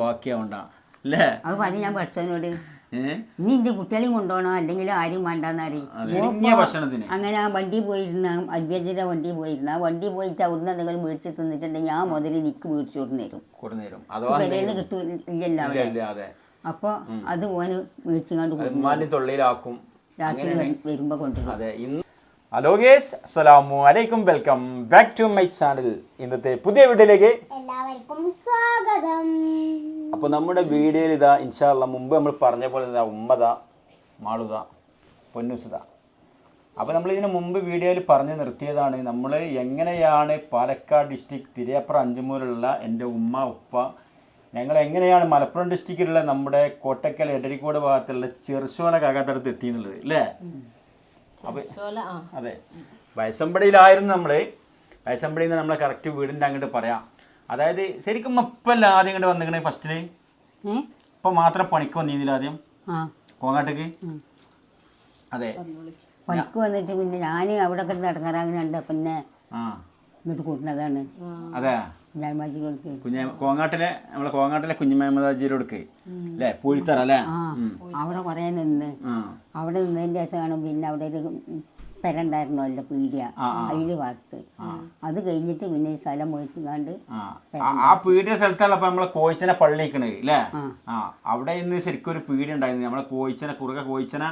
ബാക്കിയാവണ്ട അല്ലേ? അത് പറഞ്ഞ് ഞാൻ പഠിച്ചവനോട് ഇനി എന്റെ കുട്ടികളെയും കൊണ്ടുപോകണോ അല്ലെങ്കിൽ ആരും വേണ്ടെന്നറിയും ഭക്ഷണത്തിന്. അങ്ങനെ ആ വണ്ടി പോയിരുന്ന അദ്വൈതിന്റെ വണ്ടി പോയിരുന്ന ആ വണ്ടി പോയിട്ട് അവിടുന്ന് എന്തെങ്കിലും മേടിച്ച് തിന്നിട്ടുണ്ടെങ്കിൽ ആ മുതൽ എനിക്ക് മേടിച്ചു കൊടുന്നേരും വിലയിൽ കിട്ടില്ലല്ലോ. അപ്പൊ അത് ഓന് മേടിച്ചുകൊണ്ട് തൊള്ളിയിലാക്കും. രാത്രി വരുമ്പോ കൊണ്ടുവരും. ഹലോ ഗേസ്, അസ്സലാമു അലൈക്കും, welcome back to my channel. ഇന്നത്തെ പുതിയ വീഡിയോയിലേക്ക് എല്ലാവർക്കും സ്വാഗതം. അപ്പോൾ നമ്മുടെ വീഡിയോയിൽ ഇതാ ഇൻഷാ അല്ലാഹ് മുമ്പ് നമ്മൾ പറഞ്ഞ പോലെ ഇതാ ഉമ്മത, മാളുത, പൊന്നൂസത. അപ്പോൾ നമ്മളിതിന് മുമ്പ് വീഡിയോയിൽ പറഞ്ഞു നിർത്തിയതാണ് നമ്മൾ എങ്ങനെയാണ് പാലക്കാട് ഡിസ്ട്രിക്ട് തിരയപ്ര അഞ്ചുമൂലുള്ള എൻ്റെ ഉമ്മ ഉപ്പ ഞങ്ങൾ എങ്ങനെയാണ് മലപ്പുറം ഡിസ്ട്രിക്റ്റിലുള്ള നമ്മുടെ കോട്ടക്കൽ എടരിക്കോട് ഭാഗത്തുള്ള ചെറുശോല കാക്കാത്തടത്ത് എത്തിയെന്നുള്ളത് അല്ലേ? അപ്പോൾ അതെ, വയസ്സമ്പടിയിലായിരുന്നു നമ്മൾ. വയസ്സമ്പടിയിൽ നിന്ന് നമ്മളെ കറക്റ്റ് വീടിൻ്റെ അങ്ങോട്ട് പറയാം. അതായത് ശരിക്കും ഇപ്പല്ല ആദ്യം ഇങ്ങോട്ട് വന്നിക്കണേ ഫസ്റ്റില്. ഇപ്പം മാത്രം പണിക്ക് വന്നിരുന്നില്ല ആദ്യം കോങ്ങാട്ടേക്ക്. അതെ, പണിക്ക് വന്നിട്ട് പിന്നെ ഞാൻ അവിടെ കിടന്ന് ഇടങ്ങാറാകുന്നുണ്ട്. പിന്നെ ഇങ്ങോട്ട് കൂട്ടുന്നതാണ്. അതെ, കോങ്ങാട്ടിലെ നമ്മളെ കോങ്ങാട്ടിലെ കുഞ്ഞിമേമദാജിയിലൊടുക്ക് അല്ലേ, പൂഴിത്തറ അല്ലേ? അവിടെ കുറെ നിന്ന് അവിടെ നിന്നതിന്റെ ശേഷമാണ് പിന്നെ അവിടെ ഒരു പെരണ്ടായിരുന്നു അല്ല പീഡിയ, അതില് വാർത്ത്. അത് കഴിഞ്ഞിട്ട് പിന്നെ ഈ സ്ഥലം മേടിച്ചുകാണ്ട് ആ പീഡിയ സ്ഥലത്താണ് അപ്പൊ നമ്മളെ കോയിച്ചന പള്ളിക്കണത് അല്ലേ? അവിടെ ഇന്ന് ശരിക്കും ഒരു പീഡിയ ഉണ്ടായിരുന്നു. നമ്മളെ കോയിച്ചന കുറുക കോയിച്ചന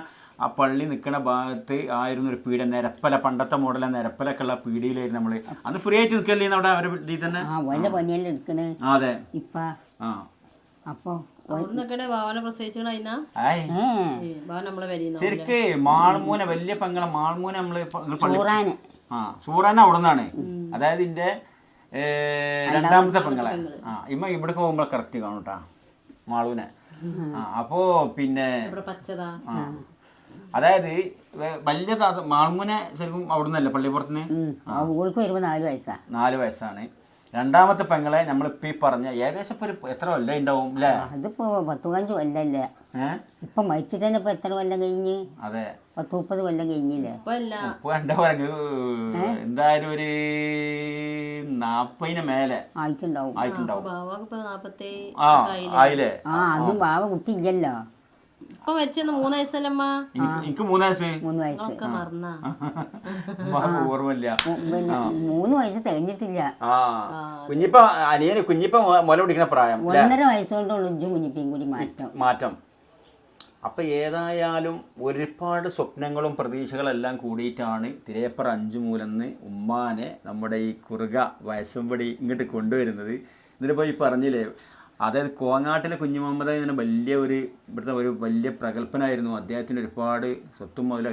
ആ പള്ളി നിൽക്കുന്ന ഭാഗത്ത് ആയിരുന്നു ഒരു പീഡിയ. നിരപ്പല, പണ്ടത്തെ മോഡല നിരപ്പലൊക്കെ ഉള്ള പീഡിയയിലായിരുന്നു നമ്മള്. അന്ന് ഫ്രീ ആയിട്ട് നിൽക്കല്ലേ അവിടെ അവരെ ഇതിൽ തന്നെ. പണിയെല്ലാം എടുക്കണേ അതെ. ഇപ്പ അപ്പൊ ശരിക്ക് മാൾമൂന വലിയ പെങ്ങളെ മാൾമൂന നമ്മള് സൂറാന അവിടെ നിന്നാണ്. അതായത് ഇതിന്റെ രണ്ടാമത്തെ പെങ്ങളെ ഇമ്മ ഇവിടേക്ക് പോകുമ്പോൾ കറക്റ്റ് കാണും കേട്ടാ മാളൂനെ. അപ്പോ പിന്നെ അതായത് വലിയ മാൾമൂനെ ശരിക്കും അവിടെ നിന്നല്ലേ പള്ളിപ്പുറത്തുനിന്ന് 4 വയസ്സാണ്. രണ്ടാമത്തെ പെങ്ങളെ നമ്മളിപ്പോ ഈ പറഞ്ഞ ഏകദേശം ഇപ്പൊ എത്ര കൊല്ലം ഉണ്ടാവും അല്ലേ? അതിപ്പോ 10-15 കൊല്ലല്ലേ. ഇപ്പൊ മരിച്ചിട്ട് തന്നെ ഇപ്പൊ എത്ര കൊല്ലം കഴിഞ്ഞ്? അതെ, 30-30 കൊല്ലം കഴിഞ്ഞില്ലേ? എന്തായാലും ഒരു 40 മേലെ ആയിട്ടുണ്ടാവും. ആയില്ലേ? അതും ബാവ കുട്ടി ഇല്ലല്ലോ. ഇപ്പൊ മരിച്ചെന്ന് 3 വയസ്സല്ലമ്മ. എനിക്ക് 3 വയസ്സ്. 3 വയസ്സ് ഓർമ്മയില്ല. 3 വയസ്സ് തികഞ്ഞിട്ടില്ല. കുഞ്ഞിപ്പ അനിയന് കുഞ്ഞിപ്പ മുല പിടിക്കുന്ന പ്രായം 1.5 വയസ്സുകൊണ്ടുള്ളൂ കുഞ്ഞിപ്പയും കൂടി മാറ്റം. അപ്പൊ ഏതായാലും ഒരുപാട് സ്വപ്നങ്ങളും പ്രതീക്ഷകളെല്ലാം കൂടിയിട്ടാണ് തിരയപ്പറ അഞ്ചുമൂലന്ന് ഉമ്മാനെ നമ്മുടെ ഈ കുറുക വയസ്സമ്പടി ഇങ്ങോട്ട് കൊണ്ടുവരുന്നത്. ഇതിലിപ്പോ ഈ പറഞ്ഞില്ലേ, അതായത് കോങ്ങാട്ടിലെ കുഞ്ഞുമുഹമ്മദ് തന്നെ ഇവിടുത്തെ ഒരു വലിയ പ്രഗത്ഭനായിരുന്നു. അദ്ദേഹത്തിന് ഒരുപാട് സ്വത്തും മുതലും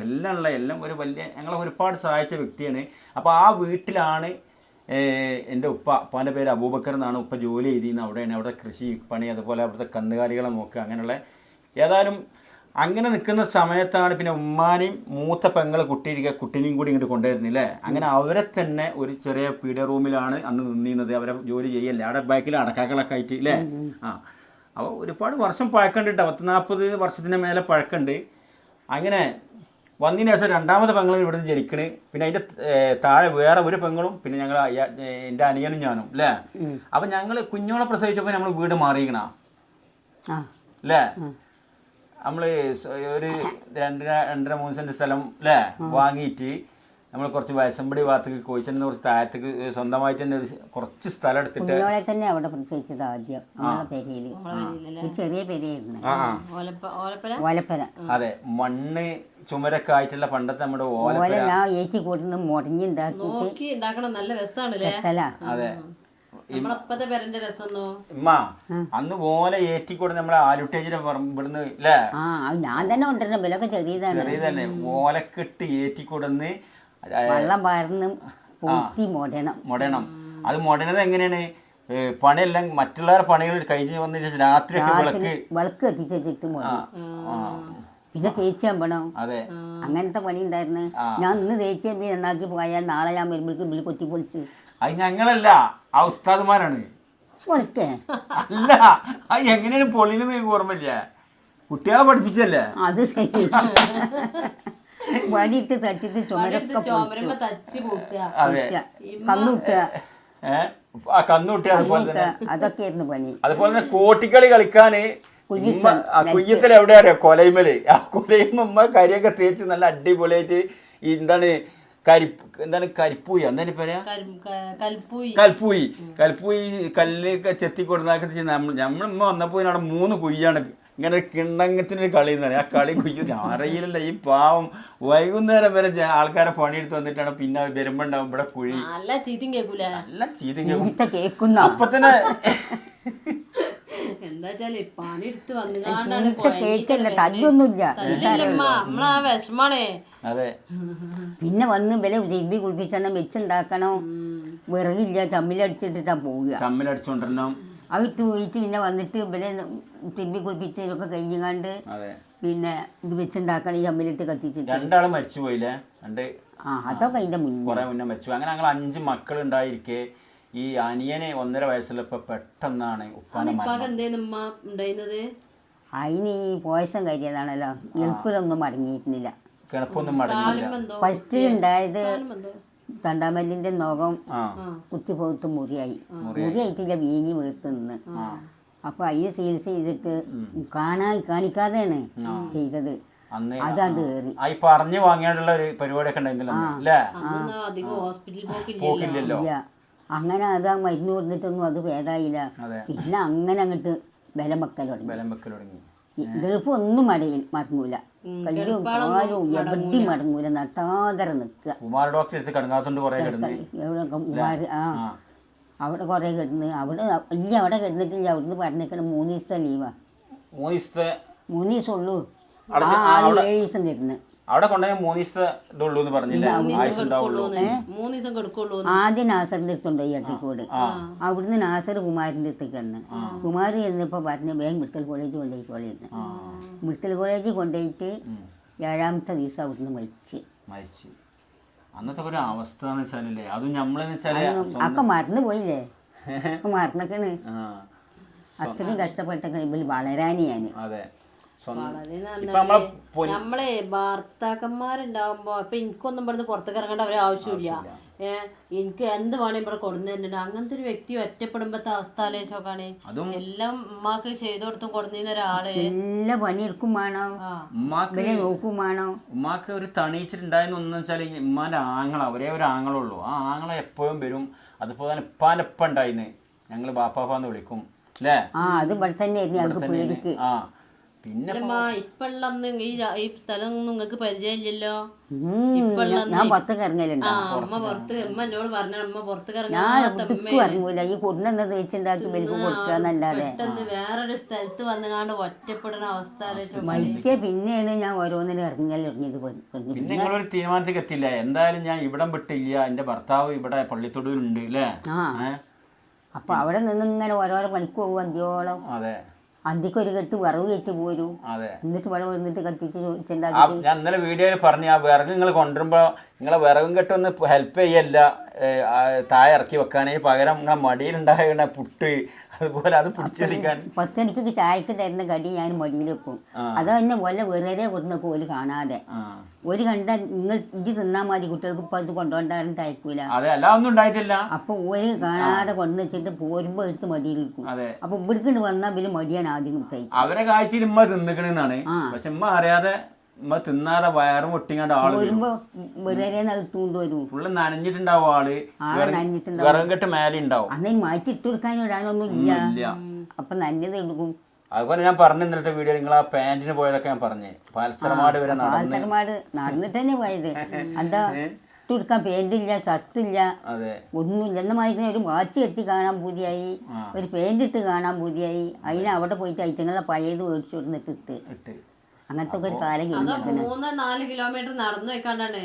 എല്ലാം ഒരു വലിയ ഞങ്ങളെ ഒരുപാട് സഹായിച്ച വ്യക്തിയാണ്. അപ്പോൾ ആ വീട്ടിലാണ് എൻ്റെ ഉപ്പാൻ്റെ പേര് അബൂബക്കർ എന്നാണ്. ഉപ്പ ജോലി ചെയ്തിരുന്നത് അവിടെയാണ്. അവിടെ കൃഷി പണി, അതുപോലെ അവിടുത്തെ കന്നുകാലികളെ നോക്കുക, അങ്ങനെയുള്ള. ഏതായാലും അങ്ങനെ നിൽക്കുന്ന സമയത്താണ് പിന്നെ ഉമ്മാനെയും മൂത്ത പെങ്ങളെ കുട്ടീനെയും കൂടി ഇങ്ങോട്ട് കൊണ്ടുവരുന്നില്ലേ. അങ്ങനെ അവരെ തന്നെ ഒരു ചെറിയ പീഡിയ റൂമിലാണ് അന്ന് നിന്നിരുന്നത്. അവരെ ജോലി ചെയ്യല്ലേ, അവിടെ ബാക്കിൽ അടക്കാക്കളൊക്കെ ആയിട്ട് അല്ലേ. അപ്പോൾ ഒരുപാട് വർഷം പഴക്കമുണ്ട് കേട്ടോ, 30-40 വർഷത്തിന് മേലെ പഴക്കമുണ്ട്. അങ്ങനെ വന്നതിന് ശേഷം രണ്ടാമത്തെ പെങ്ങളും ഇവിടുന്ന് ജനിക്കണ്. പിന്നെ അതിൻ്റെ താഴെ വേറെ ഒരു പെങ്ങളും പിന്നെ ഞങ്ങൾ എൻ്റെ അനിയനും ഞാനും അല്ലേ. അപ്പം ഞങ്ങൾ കുഞ്ഞോളെ പ്രസവിച്ചപ്പോൾ നമ്മൾ വീട് മാറിയിക്കണ അല്ലേ. നമ്മൾ ഒരു 2.5-3 സെൻറ്റ് സ്ഥലം അല്ലേ വാങ്ങിയിട്ട് നമ്മൾ കുറച്ച് വയസ്സമ്പടി ഭാഗത്തേക്ക് കോയിച്ചെന്ന് കുറച്ച് താഴത്തേക്ക് സ്വന്തമായിട്ട് തന്നെ കുറച്ച് സ്ഥലം എടുത്തിട്ട് തന്നെ അവിടെ പ്രസവിച്ചത് ആദ്യം ചെറിയ പെരയായിരുന്നു. അതെ, മണ്ണ് ചുമരൊക്കെ ആയിട്ടുള്ള പണ്ടത്തെ നമ്മുടെ ഓല ഏറ്റി കൂട്ടുന്ന മുടഞ്ഞുണ്ടാക്കി. നല്ല രസമാണ്. അതെ, ഉമ്മ അന്ന് ഓല ഏറ്റിക്കൂടെ നമ്മളെ ആലുട്ടേജിനെ ഇവിടുന്ന് അല്ലേ. ഞാൻ തന്നെ കൊണ്ടുവരുന്ന വിലൊക്കെ ചെറിയതല്ലേ, ഓലക്കെട്ട് ഏറ്റിക്കൂടന്ന് വെള്ളം പാർന്ന് മൊടണം. അത് മൊടണത് എങ്ങനെയാണ്? പണിയെല്ലാം മറ്റുള്ളവരുടെ പണികൾ കഴിഞ്ഞ് വന്നിട്ട് രാത്രിയൊക്കെ വിളക്ക് കത്തിച്ചിട്ട് പിന്നെ തേച്ച് അമ്പണം. അതെ, അങ്ങനത്തെ പണി ഉണ്ടായിരുന്നു. ഞാൻ ഇന്ന് തേച്ച് നന്നാക്കി പോയാൽ നാളെ ഞാൻ വരുമ്പോഴേക്കും ബില്ല് കൊത്തി പൊളിച്ച്. അത് ഞങ്ങളല്ല, ആ ഉസ്താദുമാരാണ്. അല്ല, അത് എങ്ങനെയാണ് പൊളിന്ന് ഓർമ്മയില്ല, കുട്ടികളെ പഠിപ്പിച്ചല്ലേ. അത് ശരി, വടിയിട്ട് തച്ചിട്ട് ചുമരൊക്കെ അതെ, കന്നുട്ടുക ആ കന്നുകുട്ടി അതുപോലെ തന്നെ അതൊക്കെയായിരുന്നു പണി. അതുപോലെ തന്നെ കോട്ടിക്കളി കളിക്കാന് കുയ്യത്തിൽ എവിടെ അറിയാം കൊലൈമല് ആ കൊലൈമ കരിയൊക്കെ തേച്ച് നല്ല അടിപൊളിയായിട്ട് ഈ എന്താണ് കരിപ്പൂയി എന്താണ് പറയാ കൽപ്പൂയി കല്ലൊക്കെ ചെത്തി കൊടുത്താക്കി നമ്മളിമ്മ വന്നപ്പോ അവിടെ 3 കുയ്യാണ് ഇങ്ങനെ കിണ്ണങ്ങത്തിനൊരു കളി എന്ന് പറയും. ആ കളി കുയ്യ അറിയില്ല. ഈ പാവം വൈകുന്നേരം വരെ ആൾക്കാരെ പണിയെടുത്ത് വന്നിട്ടാണ് പിന്നെ വരുമ്പോ ഉണ്ടാവും ഇവിടെ കുഴി നല്ല ചീത്തം കേൾക്കും. അപ്പൊ തന്നെ അതെ. പിന്നെ വന്ന് വില തിരുമ്പി കുളിപ്പിച്ചെണ്ണം വെച്ചുണ്ടാക്കണോ, വിറകില്ല, ചമ്മിലടിച്ചിട്ടാ പോവുക. ചമ്മിലടിച്ചോണ്ടിരണം അത് ഇട്ട് പോയിട്ട് പിന്നെ വന്നിട്ട് വില തിരുമ്പി കുളിപ്പിച്ചതൊക്കെ കഴിഞ്ഞാണ്ട് പിന്നെ ഇത് വെച്ചുണ്ടാക്കണം. ഈ ചമ്മിലിട്ട് കത്തിച്ചിട്ട് 2 ആള് മരിച്ചു പോയില്ലേ? അതൊക്കെ അതിന്റെ കുറെ മുന്നേ മരിച്ചു. അങ്ങനെ ഞങ്ങൾ 5 മക്കൾ ഉണ്ടായിരിക്കെ ഈ അനിയനെ 1.5 വയസ്സുള്ളപ്പോ പെട്ടെന്നാണ് ഉപ്പാനെ അതിന് ഈ പോയസം കഴിയതാണല്ലോ. ഗൾഫിലൊന്നും മടങ്ങിയിരുന്നില്ല. കിണപ്പൊന്നും മടങ്ങിയില്ല. പട്ടിലുണ്ടായത് തണ്ടാമല്ലിന്റെ നോകം കുത്തിപ്പോത്ത് മുറിയായിട്ടില്ല, വീങ്ങി വീർത്ത് നിന്ന്. അപ്പൊ അതിന് ചികിത്സ ചെയ്തിട്ട് കാണിക്കാതെയാണ് ചെയ്തത്. അതാണ്ട് കേറി പറഞ്ഞു വാങ്ങിയാണ്ടുള്ള ഒരു പരിപാടിയൊക്കെ ഉണ്ടായിരുന്നല്ലോ. അങ്ങനെ അത് മരുന്ന് കൊടുത്തിട്ടൊന്നും അത് ഭേദമായില്ല. പിന്നെ അങ്ങനെ അങ്ങോട്ട് ബലം വെക്കൽ തുടങ്ങി. ഗൾഫ് ഒന്നും മടങ്ങൂല, കല്ലും കാലും എവിടെ മടങ്ങൂല, നട്ടാതര നിൽക്കുക. എവിടെ അവിടെ കുറെ കിടന്ന് അവിടെ കിടന്നിട്ടില്ല. അവിടുന്ന് പറഞ്ഞേക്കണം 3 ദിവസത്തെ ലീവാ. 3 ദിവസം ഉള്ളൂ. 7 ദിവസം കിടന്ന് അവിടെ കൊണ്ടുപോയി 3 ദിവസത്തെ ഇതുള്ളൂ എന്ന് പറഞ്ഞില്ലേ? ആദ്യം നാസറിന്റെ അടുത്തുണ്ടോ ഈ അട്ടിക്കോട്. അവിടുന്ന് നാസർ കുമാരിന്റെ അടുത്തേക്ക് വന്ന്. കുമാരി ചെന്നപ്പോ പറഞ്ഞു വേഗം മെഡിക്കൽ കോളേജ് കൊണ്ടുപോയിക്കോളിന്ന്. മെഡിക്കൽ കോളേജിൽ കൊണ്ടുപോയിട്ട് 7ാമത്തെ ദിവസം അവിടുന്ന് മരിച്ച്. അന്നത്തെ ഒരു അവസ്ഥ അതും നമ്മളെന്ന് വെച്ചാല് ഒക്കെ മറന്നു പോയില്ലേ? മറന്നേക്കണ്. അത്രയും കഷ്ടപ്പെട്ടേക്കണ് ഇവര് വളരാനിയാണ്. അതെ. നമ്മളെ ഭർത്താക്കന്മാരുണ്ടാവുമ്പോ ഇപ്പൊ എനിക്കൊന്നും ഇവിടുന്ന് പുറത്തേക്ക് ഇറങ്ങേണ്ട ഒരു ആവശ്യമില്ല. എനിക്ക് എന്ത് വേണേ ഇവിടെ കൊടുന്നു തരുന്നുണ്ട്. അങ്ങനത്തെ ഒരു വ്യക്തി ഒറ്റപ്പെടുമ്പത്തെ അവസ്ഥ ആലോചിച്ചോക്കാണ്. എല്ലാം ഉമ്മാക്ക് ചെയ്തു കൊടുത്തും കൊടുന്ന ഒരാള് എല്ലാ പണിയെടുക്കും വേണോ, നോക്കും വേണോ. ഉമ്മാക്ക് ഒരു തണീച്ചിട്ടുണ്ടായെന്ന് ഒന്നും വെച്ചാൽ ഉമ്മാന്റെ ഒരേ ഒരു ആങ്ങളുള്ളൂ. ആ ആങ്ങളെ എപ്പോഴും വരും. അതുപോലെ തന്നെ ഉപ്പാന്റെ ഒപ്പം ഉണ്ടായിന്ന് ഞങ്ങള് ബാപ്പാന്ന് വിളിക്കും അല്ലേ? അത് ഇവിടെ തന്നെ. പിന്നെ ഇപ്പള്ളന്ന് ഈ സ്ഥലം നിങ്ങൾക്ക് പരിചയമില്ലല്ലോ. ഞാൻ പുറത്തേക്ക് ഇറങ്ങലുണ്ട്. അമ്മ എന്നോട് പറഞ്ഞ അമ്മ പുറത്തേക്ക് ഇറങ്ങൂല. ഈ കൊണ്ടുവന്നത് വെച്ചുണ്ടാക്കി കൊടുക്കാന്നല്ലാതെ പെട്ടെന്ന് വേറൊരു സ്ഥലത്ത് വന്നുകാണ്ട് ഒറ്റപ്പെടുന്ന അവസ്ഥ മരിച്ച പിന്നെയാണ് ഞാൻ ഓരോന്നിനും ഇറങ്ങിയത്. പിന്നെ നിങ്ങളൊരു തീരുമാനത്തേക്ക് എത്തില്ല. എന്തായാലും ഞാൻ ഇവിടം വിട്ടില്ല, എന്റെ ഭർത്താവ് ഇവിടെ പള്ളിത്തൊടുവിലുണ്ട് അല്ലേ? അപ്പൊ അവിടെ നിന്ന് ഇങ്ങനെ ഓരോരോ പണിക്ക് പോകും അന്ത്യോളം. അതെ. അന്തിക്കൊരു കെട്ട് വിറവ് കയറ്റി പോരും. എന്നിട്ട് ഇവിടെ വന്നിട്ട് കത്തിച്ച് ഞാൻ ഇന്നലെ വീഡിയോയിൽ പറഞ്ഞു ആ വിറക് നിങ്ങൾ കൊണ്ടുവരുമ്പോ നിങ്ങളെ വിറകും കെട്ടൊന്ന് ഹെൽപ്പ് ചെയ്യല്ല, താഴെ ഇറക്കി വെക്കാനേ പകരം നിങ്ങളെ മടിയിലുണ്ടായ പുട്ട് അതുപോലെ അത് പിടിച്ചെടുക്കാൻ 10 മണിക്ക് ചായക്ക് തരുന്ന കടി ഞാൻ മടിയിൽ വെക്കും. അത് തന്നെ പോലെ വെറുതെ കൊടുന്നൊക്കെ ഓല് കാണാതെ ഒരു കണ്ട നിങ്ങൾ ഇത് തിന്നാ മതി, കുട്ടികൾക്ക് ഇപ്പൊ അത് കൊണ്ടുപോകാൻ തയ്ക്കൂല. അപ്പൊ ഓല് കാണാതെ കൊണ്ടു വെച്ചിട്ട് പോരുമ്പോ എടുത്ത് മടിയിൽ വെക്കും. അപ്പൊ ഇവിടേക്ക് വന്നാൽ പിന്നെ മടിയാണ് ആദ്യം കഴിക്കും. അവരെ കാഴ്ചയിൽ ഉമ്മ തിന്നിക്കണെന്നാണ്. പക്ഷെ ഉമ്മ അറിയാതെ ഉമ്മ തിന്നാതെ വയറും ഒട്ടിങ്ങാണ്ട് ആള് ഫുള്ള് നനഞ്ഞിട്ടുണ്ടാവും. ആള് വിറകും കെട്ട് മേലെ ഉണ്ടാവും. അന്നേ മാറ്റി ഇട്ട് കൊടുക്കാനും ഇടാനൊന്നും ഇല്ല. അപ്പൊ നനഞ്ഞത് എടുക്കും. അതുപോലെ ഞാൻ പറഞ്ഞു ഇന്നലത്തെ വീഡിയോ നിങ്ങൾ ആ പാന്റിന് പോയതൊക്കെ ഞാൻ പറഞ്ഞേ. പാൽസരമാട് വരെ നടന്നിട്ട് തന്നെ പോയത്. എന്താ ഇട്ടുകൊടുക്കാൻ പാന്റില്ല, ഷർട്ടില്ല, ഒന്നുമില്ല. എന്ന മാതിരി ഒരു വാച്ച് കെട്ടി കാണാൻ പൂതിയായി, ഒരു പാന്റ് ഇട്ട് കാണാൻ പൂതിയായി. അതിന് അവിടെ പോയിട്ട് ഐറ്റങ്ങളെ പഴയത് മേടിച്ചു കൊടുത്തിട്ട് ഇട്ട് അങ്ങനത്തെ ഒരു കാലം 3-4 കിലോമീറ്റർ നടന്നു വെക്കാണ്ടാണ്.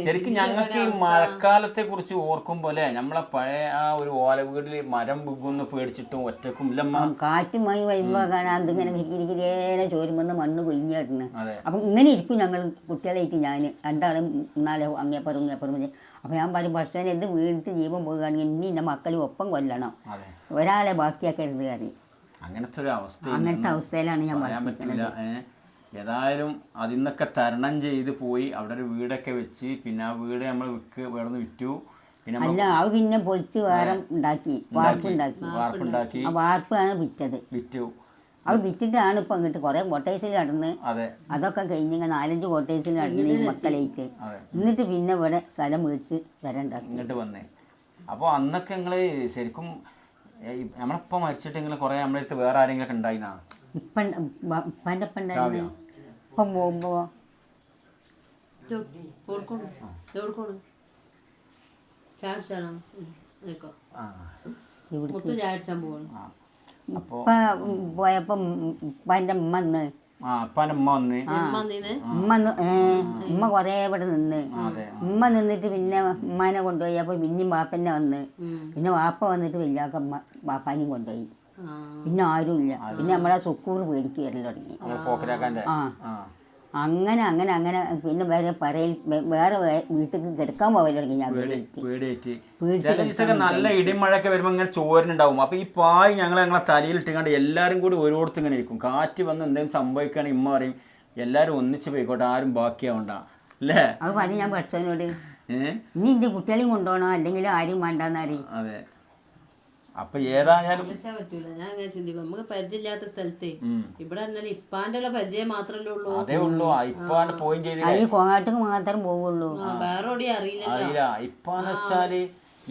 ശരിക്കും ഞങ്ങൾക്ക് ഈ മഴക്കാലത്തെ കുറിച്ച് ഓർക്കുമ്പോലെ നമ്മളെ പഴയ ആ ഒരു ഓല വീട്ടില് മരം ബുഗൊന്ന് പേടിച്ചിട്ടും ഒറ്റക്കും കാറ്റും മഴ വരുമ്പോ കാണാൻ അതിങ്ങനെ കിരികിരേനെ ചോരുമ്പോ മണ്ണ് കൊയ്ഞ്ഞിടുന്നു. അപ്പൊ ഇങ്ങനെ ഇരിക്കും ഞങ്ങൾ കുട്ടികളായിട്ട്. ഞാൻ 2 ആളും 4 അങ്ങേപ്പുറം. അപ്പൊ ഞാൻ പറയും ഭക്ഷണം എന്ത് വീണിട്ട് ജീവൻ പോകുകയാണെങ്കിൽ ഇനി എന്റെ മക്കളും ഒപ്പം കൊല്ലണം, ഒരാളെ ബാക്കിയാക്കരുത് കറി. അങ്ങനത്തെ ഒരു അവസ്ഥ. അങ്ങനത്തെ അവസ്ഥയിലാണ് ഞാൻ പറയാൻ പറ്റില്ല. ഏതായാലും അതിൽ നിന്നൊക്കെ തരണം ചെയ്ത് പോയി അവിടെ ഒരു വീടൊക്കെ വെച്ച് പിന്നെ ആ വീട് നമ്മൾ വേറെ വിറ്റു. പിന്നെ അല്ല അത് പിന്നെ പൊളിച്ച് വേറെ ഉണ്ടാക്കി വാർപ്പുണ്ടാക്കി ആ വാർപ്പാണ് വിറ്റു. അത് വിറ്റിട്ടാണ് ഇപ്പം ഇങ്ങോട്ട് കുറേ കോട്ടേഴ്സിൽ നടന്ന് അതൊക്കെ കഴിഞ്ഞ് 4-5 കോട്ടേഴ്സിൽ നടന്ന് മക്കളേറ്റ് എന്നിട്ട് പിന്നെ ഇവിടെ സ്ഥലം മേടിച്ച് വരണ്ടാക്കി ഇങ്ങോട്ട് വന്നേ. അപ്പോൾ അന്നൊക്കെ നിങ്ങൾ ശരിക്കും നമ്മളിപ്പം മരിച്ചിട്ട് നിങ്ങൾ കുറേ നമ്മളെ അടുത്ത് വേറെ ആരെങ്കിലും ഒക്കെ ഉണ്ടായിനാ? ഇപ്പൻ്റെ ഒപ്പം ഉണ്ടായിരുന്നു. ഇപ്പം പോകുമ്പോൾ പോയപ്പോ ഉപ്പാൻ്റെ ഉമ്മ വന്ന് ഉമ്മ കൊറേ ഇവിടെ നിന്ന് ഉമ്മ നിന്നിട്ട് പിന്നെ ഉമ്മാനെ കൊണ്ടുപോയി. അപ്പൊ പിന്നെയും വാപ്പന്നെ വന്ന് പിന്നെ വാപ്പ വന്നിട്ട് വലിയാക്ക വാപ്പാനെയും കൊണ്ടുപോയി. പിന്നെ ആരുമില്ല. പിന്നെ നമ്മളെ സുക്കൂർ പേടിക്ക് വരൽ തുടങ്ങി. അങ്ങനെ അങ്ങനെ അങ്ങനെ പിന്നെ വേറെ വീട്ടിൽ കിടക്കാൻ പോകൽ തുടങ്ങി. ഞാൻ നല്ല ഇടിമഴയൊക്കെ വരുമ്പോ ഇങ്ങനെ ചോരനുണ്ടാവും. അപ്പൊ ഈ പായ് ഞങ്ങളെ തലയിൽ ഇട്ടുകൊണ്ട് എല്ലാരും കൂടി ഓരോരുത്തർ ഇങ്ങനെ ഇരിക്കും. കാറ്റ് വന്ന് എന്തെങ്കിലും സംഭവിക്കുകയാണെങ്കിൽ ഇമ്മ പറയും എല്ലാരും ഒന്നിച്ച് പോയിക്കോട്ടെ, ആരും ബാക്കിയാവണ്ട അല്ലേ? അത് പറഞ്ഞു ഞാൻ പഠിച്ചവനോട്. ഇനി എന്റെ കുട്ടികളെയും കൊണ്ടുപോകണോ അല്ലെങ്കിൽ ആരും വേണ്ടെന്നറിയും. അതെ. അപ്പൊ ഏതായാലും പറ്റൂല. ഞാൻ അങ്ങനെ ചിന്തിക്കും, നമുക്ക് പരിചയമില്ലാത്ത സ്ഥലത്തെ ഇവിടെ ഇപ്പാന്റെ പരിചയം മാത്രമല്ലേ ഉള്ളൂ. അതേ ഉള്ളൂ. ഇപ്പാണ്ട് പോയും ചെയ്തില്ല, കോങ്ങാട്ടുക്ക് മാത്രം പോവുള്ളൂ, വേറെ എവിടെയും അറിയില്ല. ഇപ്പാന്ന് വെച്ചാല്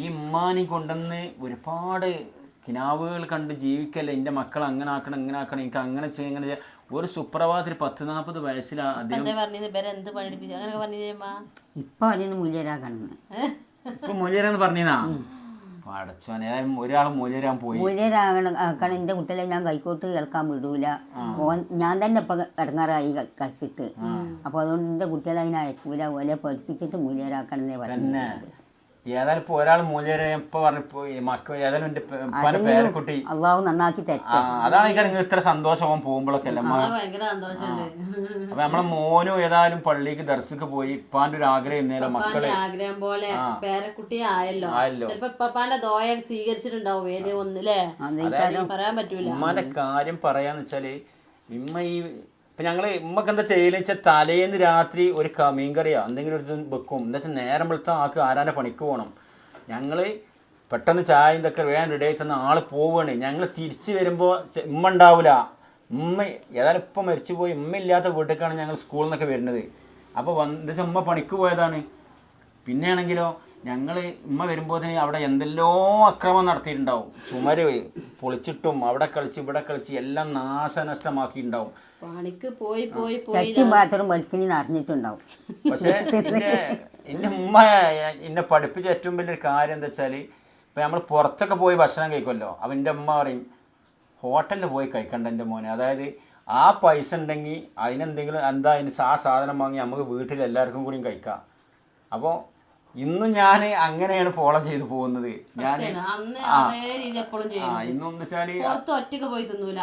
ഈ ഉമ്മാനി കൊണ്ടുവന്ന് ഒരുപാട് കിനാവുകൾ കണ്ട് ജീവിക്കല്ലേ. എന്റെ മക്കൾ അങ്ങനെ ആക്കണം ഇങ്ങനെ ആക്കണം, എനിക്ക് അങ്ങനെ ചെയ്യാം ഇങ്ങനെ ചെയ്യാം. ഒരു സുപ്രഭാതത്തിൽ 10-40 വയസ്സിലാ അദ്ദേഹം ഇപ്പൊ അതിന് മൂല്യരാക്കണം. ഇപ്പൊ മൂല്യരാന്ന് പറഞ്ഞാ പടച്ചോനെ ഒരാൾ മൂല്യരാൻ പോയി. മൂല്യരാകണം ആക്കണം. എന്റെ കുട്ടികളെ ഞാൻ കൈക്കോട്ട് കേൾക്കാൻ വിടൂല. ഞാൻ തന്നെ ഇപ്പൊ ഇടങ്ങാറായി കളിച്ചിട്ട്. അപ്പൊ അതുകൊണ്ട് എന്റെ കുട്ടികളെ അതിനെ അയക്കൂല. ഓലെ പഠിപ്പിച്ചിട്ട് മൂല്യരാക്കണം എന്നേ പറയുന്നത്. ഏതായാലും ഇപ്പൊ ഒരാൾ മൂല്യരെ ഇപ്പൊ പറഞ്ഞപ്പോ മക്കൾ ഏതായാലും എന്റെ പേരക്കുട്ടി അള്ളാഹു നന്നാക്കി തരും. അതാണ് എനിക്ക് ഇത്ര സന്തോഷം പോകുമ്പോഴൊക്കെ അല്ലേ. അപ്പൊ നമ്മളെ മോനും ഏതായാലും പള്ളിക്ക് ദർശക്ക് പോയി. ഇപ്പാന്റെ ഒരു ആഗ്രഹം ഇന്നേലോ മക്കളെ ആഗ്രഹം പോലെ പേരക്കുട്ടിയെ ആയല്ലോ. ഇപ്പാന്റെ ദോയ സ്വീകരിച്ചിട്ടുണ്ടാവും ഏതേ ഒന്നില്ലേ, പറയാൻ പറ്റൂല. ഉമ്മാന്റെ കാര്യം പറയാന്ന് വെച്ചാല് ഇമ്മ ഈ ഇപ്പം ഞങ്ങൾ ഉമ്മക്ക് എന്താ ചെയ്യലെന്ന് വെച്ചാൽ തലേന്ന് രാത്രി ഒരു മീൻകറിയോ എന്തെങ്കിലും ഒരു വെക്കും. എന്താ വെച്ചാൽ നേരം വെളുത്ത ആൾക്ക് ആരാൻ്റെ പണിക്ക് പോകണം. ഞങ്ങൾ പെട്ടെന്ന് ചായ ഇതൊക്കെ വേഗം റെഡി ആയി തന്ന ആൾ പോവുകയാണ്. ഞങ്ങൾ തിരിച്ച് വരുമ്പോൾ ഉമ്മ ഉണ്ടാവില്ല. ഉമ്മ ഏതായാലും ഇപ്പം മരിച്ചു പോയി. ഉമ്മ ഇല്ലാത്ത വീട്ടിലേക്കാണ് ഞങ്ങൾ സ്കൂളിൽ നിന്നൊക്കെ വരുന്നത്. അപ്പോൾ എന്താ വെച്ചാൽ ഉമ്മ പണിക്ക് പോയതാണ്. പിന്നെയാണെങ്കിലോ ഞങ്ങൾ ഉമ്മ വരുമ്പോഴത്തേന് അവിടെ എന്തെല്ലോ അക്രമം നടത്തിയിട്ടുണ്ടാവും. ചുമര് പൊളിച്ചിട്ടും അവിടെ കളിച്ച് ഇവിടെ കളിച്ച് എല്ലാം നാശനഷ്ടമാക്കിയിട്ടുണ്ടാവും. പണിക്ക് പോയി പോയി അറിഞ്ഞിട്ടുണ്ടാവും. പക്ഷേ എൻ്റെ ഉമ്മ എന്നെ പഠിപ്പിച്ച ഏറ്റവും വലിയൊരു കാര്യം എന്താ വെച്ചാൽ ഇപ്പം നമ്മൾ പുറത്തൊക്കെ പോയി ഭക്ഷണം കഴിക്കുമല്ലോ. അപ്പം എൻ്റെ ഉമ്മ പറയും ഹോട്ടലിൽ പോയി കഴിക്കണ്ട എൻ്റെ മോനെ. അതായത് ആ പൈസ ഉണ്ടെങ്കിൽ അതിനെന്തെങ്കിലും അതിന് ആ സാധനം വാങ്ങി നമുക്ക് വീട്ടിൽ എല്ലാവർക്കും കൂടിയും കഴിക്കാം. അപ്പോൾ ഇന്നും ഞാൻ അങ്ങനെയാണ് ഫോളോ ചെയ്ത് പോകുന്നത്. ഞാൻ ഇന്നും വെച്ചാല് ഒറ്റക്ക് പോയി തിന്നൂല.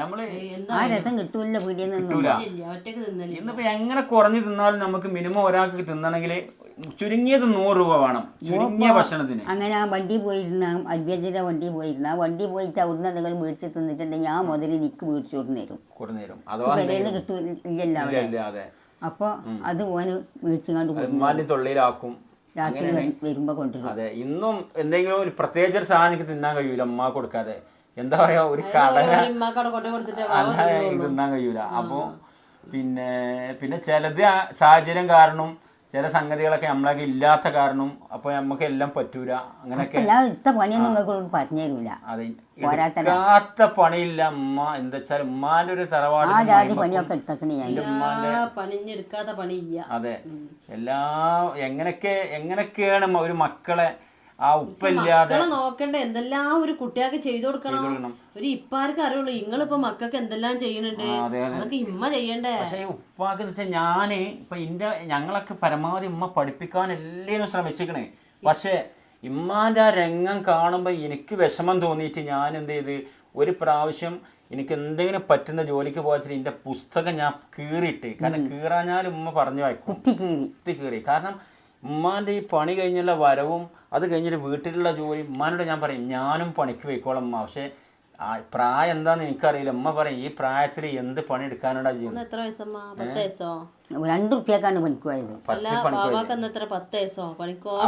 നമ്മള് കിട്ടൂല. ഇന്നിപ്പോ എങ്ങനെ കുറഞ്ഞു തിന്നാലും നമുക്ക് മിനിമം ഒരാൾക്ക് തിന്നണമെങ്കിൽ ചുരുങ്ങിയത് 100 രൂപ വേണം ചുരുങ്ങിയ ഭക്ഷണത്തിന്. അങ്ങനെ വണ്ടി പോയിരുന്ന അദ്വൈതിന്റെ വണ്ടി പോയിരുന്ന വണ്ടി പോയിട്ട് അവിടുന്ന് എന്തെങ്കിലും മേടിച്ച് തിന്നിട്ടുണ്ടെങ്കിൽ ആ മുതൽ എനിക്ക് മേടിച്ചു കൊടുന്നേരും. അഥവാ കിട്ടൂല. അപ്പൊ അത് ഓന് മേടിച്ചുകൊണ്ട് തൊള്ളിയിലാക്കും. രാത്രി വരുമ്പോ കൊണ്ടുവരും. അതെ. ഇന്നും എന്തെങ്കിലും ഒരു പ്രത്യേകിച്ച് ഒരു സാധനം എനിക്ക് തിന്നാൻ കഴിയൂല അമ്മ കൊടുക്കാതെ. എന്താ പറയാ ഒരു തിന്നാൻ കഴിയൂല. അപ്പൊ പിന്നെ ചിലത് സാഹചര്യം കാരണം ചില സംഗതികളൊക്കെ നമ്മളൊക്കെ ഇല്ലാത്ത കാരണം അപ്പൊ നമുക്ക് എല്ലാം പറ്റൂല. അങ്ങനെയൊക്കെ അതെ. എടുക്കാത്ത പണിയില്ല അമ്മ. എന്താ വെച്ചാൽ ഉമ്മാന്റെ ഒരു തറവാട് അതെ. എങ്ങനെയൊക്കെയാണ് ഒരു മക്കളെ ആ ഉപ്പില്ലാതെ നോക്കണ്ട എന്തെല്ലാം ഒരു കുട്ടികൾക്ക് ചെയ്തു കൊടുക്കണം. ഒരു ഇപ്പാർക്ക് അറിയുള്ളൂ. നിങ്ങളിപ്പോ മക്കൾക്ക് എന്തെല്ലാം ചെയ്യുന്നുണ്ട് അതൊക്കെ ഇമ്മ ചെയ്യണ്ടേ. പക്ഷെ ഉപ്പാക്ക് വെച്ചാൽ ഞാന് ഇപ്പൊ ഞങ്ങളൊക്കെ പരമാവധി ഉമ്മ പഠിപ്പിക്കാൻ എല്ലാവരും ശ്രമിച്ചിക്കണേ. പക്ഷെ ഇമ്മാന്റെ ആ രംഗം കാണുമ്പോ എനിക്ക് വിഷമം തോന്നിയിട്ട് ഞാൻ എന്ത് ചെയ്ത് ഒരു പ്രാവശ്യം എനിക്ക് എന്തെങ്കിലും പറ്റുന്ന ജോലിക്ക് പോയാൽ എൻ്റെ പുസ്തകം ഞാൻ കീറിയിട്ട്, കാരണം കീറാഞ്ഞാലും ഉമ്മ പറഞ്ഞു വായിക്കും, കുത്തി കീറി. കാരണം ഉമ്മാൻ്റെ ഈ പണി കഴിഞ്ഞുള്ള വരവും അത് കഴിഞ്ഞിട്ട് വീട്ടിലുള്ള ജോലി ഉമ്മാനോട് ഞാൻ പറയും ഞാനും പണിക്ക് പോയിക്കോളാം ഉമ്മ, പക്ഷേ പ്രായം എന്താന്ന് എനിക്കറിയില്ല. ഉമ്മ പറയും ഈ പ്രായത്തിൽ എന്ത് പണി എടുക്കാനാടാ ചെയ്യുന്നത്. എത്ര വയസ്സമ്മ? 10 വയസ്സോ? 2 റുപ്യക്കാണ് പണിക്കുപോയത്.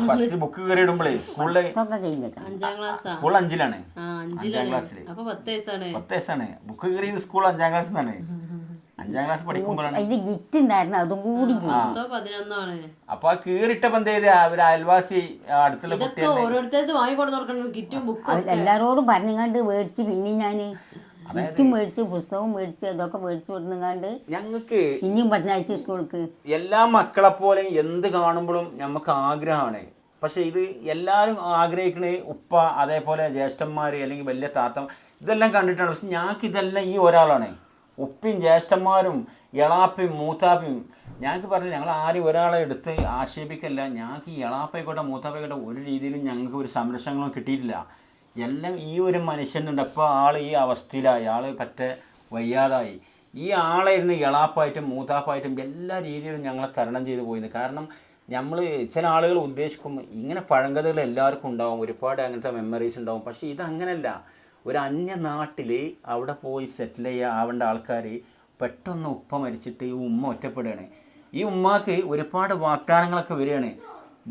ഫസ്റ്റ് ബുക്ക് കയറി ഇടുമ്പോഴേ സ്കൂളില് സ്കൂൾ 5ലാണ്. 5ാം ക്ലാസ്സിൽ 10 വയസ്സാണ്. ബുക്ക് കയറിയത് സ്കൂൾ 5ാം ക്ലാസ്സിലാണ്. 5ാം ക്ലാസ് പഠിക്കുമ്പോഴാണ് ഗിറ്റ് ഉണ്ടായിരുന്നു, അതും കൂടി 11 അപ്പൊ ആ കീറിട്ടപ്പോ എന്ത് ചെയ്ത് അവര് അയൽവാസി അടുത്തുള്ള എല്ലാരോടും പറഞ്ഞങ്ങാണ്ട് മേടിച്ച്. പിന്നെ ഞാൻ ഗിറ്റും മേടിച്ച്, പുസ്തകവും മേടിച്ച്, അതൊക്കെ മേടിച്ച് കൊടുങ്ങാണ്ട് ഞങ്ങൾക്ക് ഇനിയും പറഞ്ഞയച്ചു സ്കൂൾക്ക്. എല്ലാ മക്കളെ പോലെ എന്ത് കാണുമ്പോഴും നമുക്ക് ആഗ്രഹമാണ്. പക്ഷെ ഇത് എല്ലാവരും ആഗ്രഹിക്കണേ ഉപ്പ, അതേപോലെ ജ്യേഷ്ഠന്മാർ അല്ലെങ്കിൽ വലിയ താത്ത ഇതെല്ലാം കണ്ടിട്ടാണ്. പക്ഷെ ഞങ്ങൾക്ക് ഇതെല്ലാം ഈ ഒരാളാണ്. ഉപ്പയും ജ്യേഷ്ഠന്മാരും എളാപ്പയും മൂത്താപ്പയും. ഞങ്ങൾക്ക് പറഞ്ഞു ഞങ്ങൾ ആരും ഒരാളെ എടുത്ത് ആക്ഷേപിക്കല്ല. ഞങ്ങൾക്ക് ഈ എളാപ്പയായിക്കോട്ടെ മൂത്താപ്പയായിക്കോട്ടെ ഒരു രീതിയിലും ഞങ്ങൾക്ക് ഒരു സംരക്ഷണങ്ങളും കിട്ടിയിട്ടില്ല. എല്ലാം ഈ ഒരു മനുഷ്യനുണ്ട്. അപ്പോൾ ആൾ ഈ അവസ്ഥയിലായി, ആൾ പറ്റേ വയ്യാതായി. ഈ ആളായിരുന്നു എളാപ്പായിട്ടും മൂത്താപ്പായിട്ടും എല്ലാ രീതിയിലും ഞങ്ങളെ തരണം ചെയ്തു പോയത്. കാരണം നമ്മൾ ചില ആളുകൾ ഉദ്ദേശിക്കും ഇങ്ങനെ പഴങ്കഥകൾ എല്ലാവർക്കും ഉണ്ടാവും, ഒരുപാട് അങ്ങനത്തെ മെമ്മറീസ് ഉണ്ടാവും. പക്ഷേ ഇതങ്ങനല്ല. ഒരു അന്യ നാട്ടിൽ അവിടെ പോയി സെറ്റിൽ ആവേണ്ട ആൾക്കാർ പെട്ടെന്ന് ഉപ്പ മരിച്ചിട്ട് ഈ ഉമ്മ ഒറ്റപ്പെടുകയാണ്. ഈ ഉമ്മാക്ക് ഒരുപാട് വാഗ്ദാനങ്ങളൊക്കെ വരികയാണ്.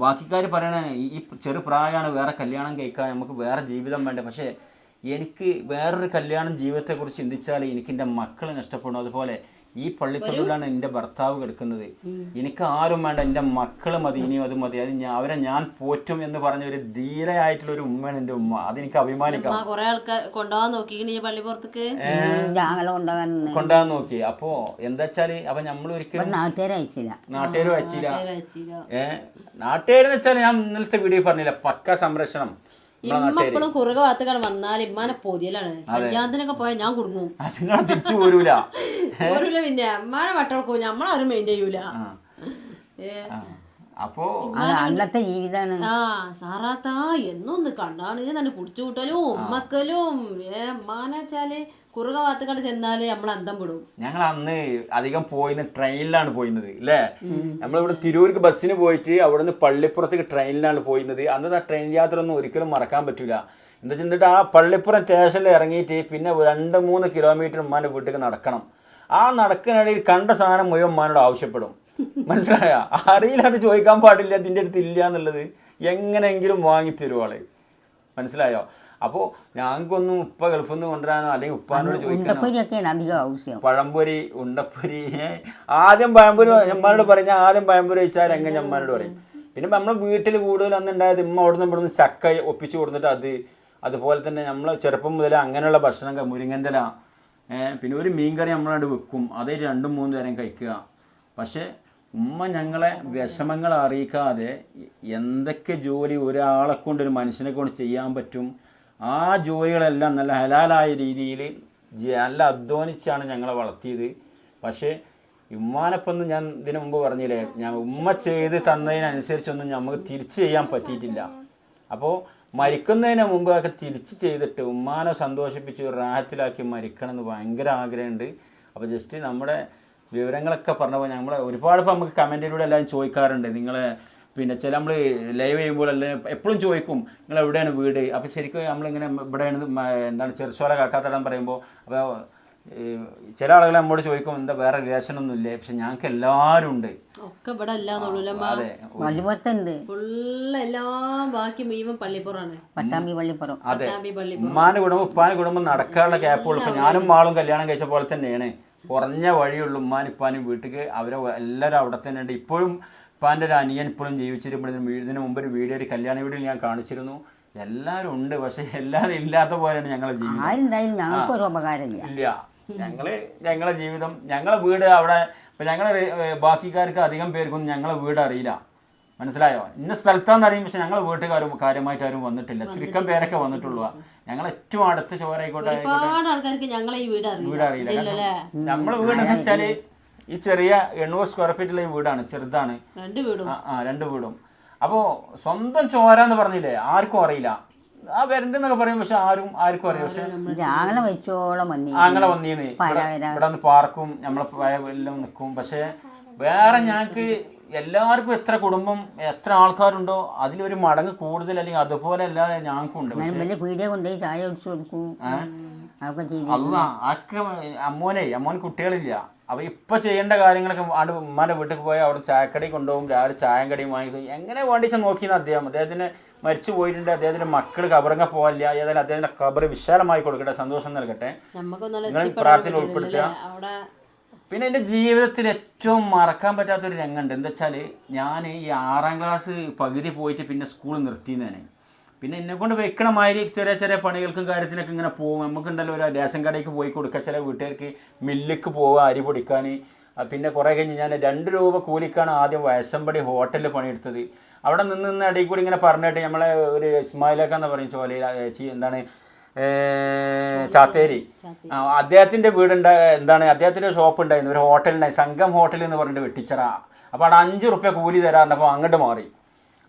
ബാക്കിക്കാർ പറയണേ ഈ ചെറു പ്രായമാണ്, വേറെ കല്യാണം കഴിക്കാൻ, നമുക്ക് വേറെ ജീവിതം വേണ്ട. പക്ഷേ എനിക്ക് വേറൊരു കല്യാണം ജീവിതത്തെക്കുറിച്ച് ചിന്തിച്ചാൽ എനിക്ക് എൻ്റെ മക്കൾ നഷ്ടപ്പെടും. അതുപോലെ ഈ പള്ളിത്തൊടിലാണ് എൻ്റെ ഭർത്താവ് കിടക്കുന്നത്. എനിക്ക് ആരും വേണ്ട, എൻ്റെ മക്കൾ മതി, ഇനിയും അത് മതി, അത് അവരെ ഞാൻ പോറ്റും എന്ന് പറഞ്ഞ ഒരു ധീരയായിട്ടുള്ള ഒരു ഉമ്മയാണ് എൻ്റെ ഉമ്മ. അതെനിക്ക് അഭിമാനിക്കാം. കൊണ്ടുപോകാൻ നോക്കി. അപ്പോ എന്താ വെച്ചാല് അപ്പൊ നമ്മൾ ഒരിക്കലും നാട്ടുകാരും അയച്ചില്ല. നാട്ടുകാരെന്ന് വെച്ചാൽ ഞാൻ ഇന്നലത്തെ വീഡിയോ പറഞ്ഞില്ല, പക്ക സംരക്ഷണം. ഇമ്മപ്പോഴും കുറുക ഭാഗത്തുകൾ വന്നാൽ ഇമ്മാനെ പൊതിയലാണ്. കല്യാണത്തിനൊക്കെ പോയാൽ ഞാൻ കുടുങ്ങും, തിരിച്ചു പോരൂല. പിന്നെ അമ്മാനെ വട്ടളക്കും, നമ്മളാരും മെയിൻ ചെയ്യൂല. അപ്പോ അന്നത്തെ ജീവിതമാണ്. സാറാത്താ എന്നൊന്ന് കണ്ടാണ് തന്നെ പിടിച്ചു കൂട്ടലും ഉമ്മക്കലും. ഉമ്മാനെച്ചാല് കുറുക ഭാഗത്തുകൾ ചെന്നാല് നമ്മൾ അന്തം വിടും. ഞങ്ങൾ അന്ന് അധികം പോയിരുന്നത് ട്രെയിനിലാണ് പോയിരുന്നത് അല്ലേ. നമ്മളിവിടെ തിരൂർക്ക് ബസ്സിന് പോയിട്ട് അവിടെ നിന്ന് പള്ളിപ്പുറത്തേക്ക് ട്രെയിനിലാണ് പോയിരുന്നത്. അന്നത്തെ ട്രെയിൻ യാത്ര ഒന്നും ഒരിക്കലും മറക്കാൻ പറ്റില്ല. എന്താ വെച്ചിട്ട് ആ പള്ളിപ്പുറം സ്റ്റേഷനിൽ ഇറങ്ങിയിട്ട് പിന്നെ 2-3 കിലോമീറ്റർ ഉമ്മാൻ്റെ വീട്ടിലേക്ക് നടക്കണം. ആ നടക്കുന്നതിനിടയിൽ കണ്ട സാധനം മുഴുവൻ ഉമ്മാനോട് ആവശ്യപ്പെടും. മനസ്സിലായ? അറിയില്ല, അത് ചോദിക്കാൻ പാടില്ല, അതിൻ്റെ അടുത്ത് ഇല്ല എന്നുള്ളത്. എങ്ങനെയെങ്കിലും വാങ്ങിത്തരും ആള്. മനസ്സിലായോ? അപ്പോൾ ഞങ്ങൾക്കൊന്നും ഉപ്പ ഗൾഫിൽ നിന്ന് കൊണ്ടുവരാനോ അല്ലെങ്കിൽ ഉപ്പാനോട് ചോദിക്കാനോ പഴംപൊരി, ഉണ്ടപ്പൊരി. ആദ്യം പഴംപൊരി ഞമ്മാനോട് പറഞ്ഞാൽ ആദ്യം പഴംപൊരി കഴിച്ചാൽ എങ്ങനെ ഞമ്മാനോട് പറയും. പിന്നെ നമ്മളെ വീട്ടിൽ കൂടുതൽ അന്നുണ്ടായത് ഉമ്മ അവിടെ നിന്ന് ഇവിടുന്ന് ചക്ക ഒപ്പിച്ച് കൊടുത്തിട്ട് അതുപോലെ തന്നെ നമ്മൾ ചെറുപ്പം മുതൽ അങ്ങനെയുള്ള ഭക്ഷണം, മുരിങ്ങൻ്റെ ഇല, പിന്നെ ഒരു മീൻകറി നമ്മളവിടെ വെക്കും, അത് 2-3 നേരം കഴിക്കുക. പക്ഷേ ഉമ്മ ഞങ്ങളെ വിഷമങ്ങൾ അറിയിക്കാതെ എന്തൊക്കെ ജോലി ഒരാളെ കൊണ്ട് ഒരു മനുഷ്യനെ കൊണ്ട് ചെയ്യാൻ പറ്റും ആ ജോലികളെല്ലാം നല്ല ഹലാലായ രീതിയിൽ നല്ല അധ്വാനിച്ചാണ് ഞങ്ങളെ വളർത്തിയത്. പക്ഷേ ഉമ്മാനെപ്പൊന്നും ഞാൻ ഇതിനു മുമ്പ് പറഞ്ഞില്ലേ, ഉമ്മ ചെയ്ത് തന്നതിനനുസരിച്ചൊന്നും നമുക്ക് തിരിച്ച് ചെയ്യാൻ പറ്റിയിട്ടില്ല. അപ്പോൾ മരിക്കുന്നതിന് മുമ്പ് ഒക്കെ തിരിച്ച് ചെയ്തിട്ട് ഉമ്മാനെ സന്തോഷിപ്പിച്ച് റാഹത്തിലാക്കി മരിക്കണം എന്ന് ഭയങ്കര ആഗ്രഹമുണ്ട്. അപ്പോൾ ജസ്റ്റ് നമ്മുടെ വിവരങ്ങളൊക്കെ പറഞ്ഞപ്പോൾ നമ്മൾ ഒരുപാട് ഇപ്പോൾ നമുക്ക് കമൻറ്റിലൂടെ എല്ലാവരും ചോദിക്കാറുണ്ട്. നിങ്ങളെ പിന്നെ ചില നമ്മൾ ലൈവ് ചെയ്യുമ്പോൾ എപ്പോഴും ചോദിക്കും നിങ്ങൾ എവിടെയാണ് വീട്. അപ്പോൾ ശരിക്കും നമ്മളിങ്ങനെ ഇവിടെയാണ് എന്താണ് ചെറുശോല കാക്കാത്തടം പറയുമ്പോൾ അപ്പോൾ ചില ആളുകൾ നമ്മോട് ചോദിക്കും എന്താ വേറെ റിലേഷനൊന്നും ഇല്ലേ. പക്ഷെ ഞങ്ങൾക്ക് എല്ലാവരും ഉണ്ട്. ഒക്കെ ഇവിടെ അതെ, ഉമ്മാന്റെ കുടുംബം ഉപ്പാന്റെ കുടുംബം നടക്കാനുള്ള ഗ്യാപ്പുള്ളൂ. ഇപ്പം ഞാനും മാളും കല്യാണം കഴിച്ച പോലെ തന്നെയാണ്. കുറഞ്ഞ വഴിയുള്ളൂ ഉമ്മാനും ഇപ്പാനും വീട്ടിലേക്ക്. അവരെ എല്ലാവരും അവിടെ തന്നെ ഉണ്ട്. ഇപ്പോഴും ഇപ്പാൻ്റെ ഒരു അനിയൻ ഇപ്പോഴും ജീവിച്ചിരുമ്പോഴും ഇതിന് മുമ്പ് ഒരു വീഡിയോ, ഒരു കല്യാണ വീഡിയോ ഞാൻ കാണിച്ചിരുന്നു. എല്ലാവരും ഉണ്ട്, പക്ഷെ എല്ലാവരും ഇല്ലാത്ത പോലെയാണ് ഞങ്ങളെ ജീവിതം. ഇല്ല, ഞങ്ങളെ ജീവിതം, ഞങ്ങളെ വീട് അവിടെ. ഇപ്പം ഞങ്ങളെ ബാക്കിക്കാർക്ക് അധികം പേർക്കൊന്നും ഞങ്ങളെ വീട് അറിയില്ല. മനസ്സിലായോ? ഇന്ന സ്ഥലത്താന്ന് അറിയും, പക്ഷെ ഞങ്ങളെ വീട്ടുകാരും കാര്യമായിട്ട് ആരും വന്നിട്ടില്ല. ചുരുക്കം പേരൊക്കെ വന്നിട്ടുള്ളൂ. ഞങ്ങൾ ഏറ്റവും അടുത്ത ചോരായിക്കോട്ടെ വീട് അറിയില്ല. നമ്മളെ വീട് എന്ന് വെച്ചാല് ഈ ചെറിയ 800 സ്ക്വയർ ഫീറ്റുള്ള ഈ വീടാണ്, ചെറുതാണ്. 2 വീടും. അപ്പോൾ സ്വന്തം ചോരാന്ന് പറഞ്ഞില്ലേ, ആർക്കും അറിയില്ല. ആ വരണ്ടെന്നൊക്കെ പറയും, പക്ഷെ ആർക്കും അറിയാം. പക്ഷെ ആങ്ങളെ വന്നീന്ന് ഇവിടെ വന്ന് പാർക്കും, നമ്മളെ എല്ലാം നിൽക്കും. പക്ഷെ വേറെ ഞങ്ങൾക്ക് എല്ലാവർക്കും എത്ര കുടുംബം എത്ര ആൾക്കാരുണ്ടോ അതിലൊരു മടങ്ങ് കൂടുതൽ, അല്ലെങ്കിൽ അതുപോലെ അല്ലാതെ ഞങ്ങൾക്കുണ്ട്. അതൊക്കെ ചെയ്ത് അല്ല അതൊക്കെ അമ്മോൻ കുട്ടികളില്ല. അപ്പോൾ ഇപ്പോൾ ചെയ്യേണ്ട കാര്യങ്ങളൊക്കെ ആണ്ട് ഉമ്മാൻ്റെ വീട്ടിൽ പോയി അവിടെ ചായക്കടി കൊണ്ടുപോകും, രാവിലെ ചായം കടിയും വാങ്ങി എങ്ങനെ വേണ്ടിച്ചാൽ നോക്കിയെന്ന് അദ്ദേഹത്തിന് മരിച്ചു പോയിട്ടുണ്ട്. അദ്ദേഹത്തിൻ്റെ മക്കൾ കബറങ്ങ പോകില്ല. ഏതായാലും അദ്ദേഹത്തിൻ്റെ കബർ വിശാലമായി കൊടുക്കട്ടെ, സന്തോഷം നൽകട്ടെ. നിങ്ങൾ പ്രാർത്ഥന ഉൾപ്പെടുത്തുക. പിന്നെ എൻ്റെ ജീവിതത്തിൽ ഏറ്റവും മറക്കാൻ പറ്റാത്തൊരു രംഗമുണ്ട്. എന്താ വെച്ചാൽ ഞാൻ ഈ 6ാം ക്ലാസ് പകുതി പോയിട്ട് പിന്നെ സ്കൂൾ നിർത്തിയെന്നേ. പിന്നെ എന്നെക്കൊണ്ട് വെക്കണ മാതിരി ചെറിയ ചെറിയ പണികൾക്കും കാര്യത്തിനൊക്കെ ഇങ്ങനെ പോകും. നമുക്കുണ്ടല്ലോ ഒരു റേഷൻ കടയ്ക്ക് പോയി കൊടുക്കുക, ചില വീട്ടുകാർക്ക് മില്ലിക്ക് പോവുക അരി പൊടിക്കാൻ. പിന്നെ കുറേ കഴിഞ്ഞ് ഞാൻ 2 രൂപ കൂലിക്കാണ് ആദ്യം വയസ്സമ്പടി ഹോട്ടലിൽ പണിയെടുത്തത്. അവിടെ നിന്ന് ഇടയിൽ കൂടി ഇങ്ങനെ പറഞ്ഞിട്ട് നമ്മളെ ഒരു ഇസ്മായിലേക്കാന്ന് പറയും ചോലയിൽ എന്താണ് ചാത്തേരി, അദ്ദേഹത്തിൻ്റെ അദ്ദേഹത്തിൻ്റെ ഷോപ്പ് ഉണ്ടായിരുന്നു, ഒരു ഹോട്ടലുണ്ടായി, സംഘം ഹോട്ടൽ എന്ന് പറഞ്ഞിട്ട് വെട്ടിച്ചറ. അപ്പോൾ അവിടെ 5 റുപ്യ കൂലി തരാറുണ്ട്. അപ്പോൾ അങ്ങോട്ട് മാറി.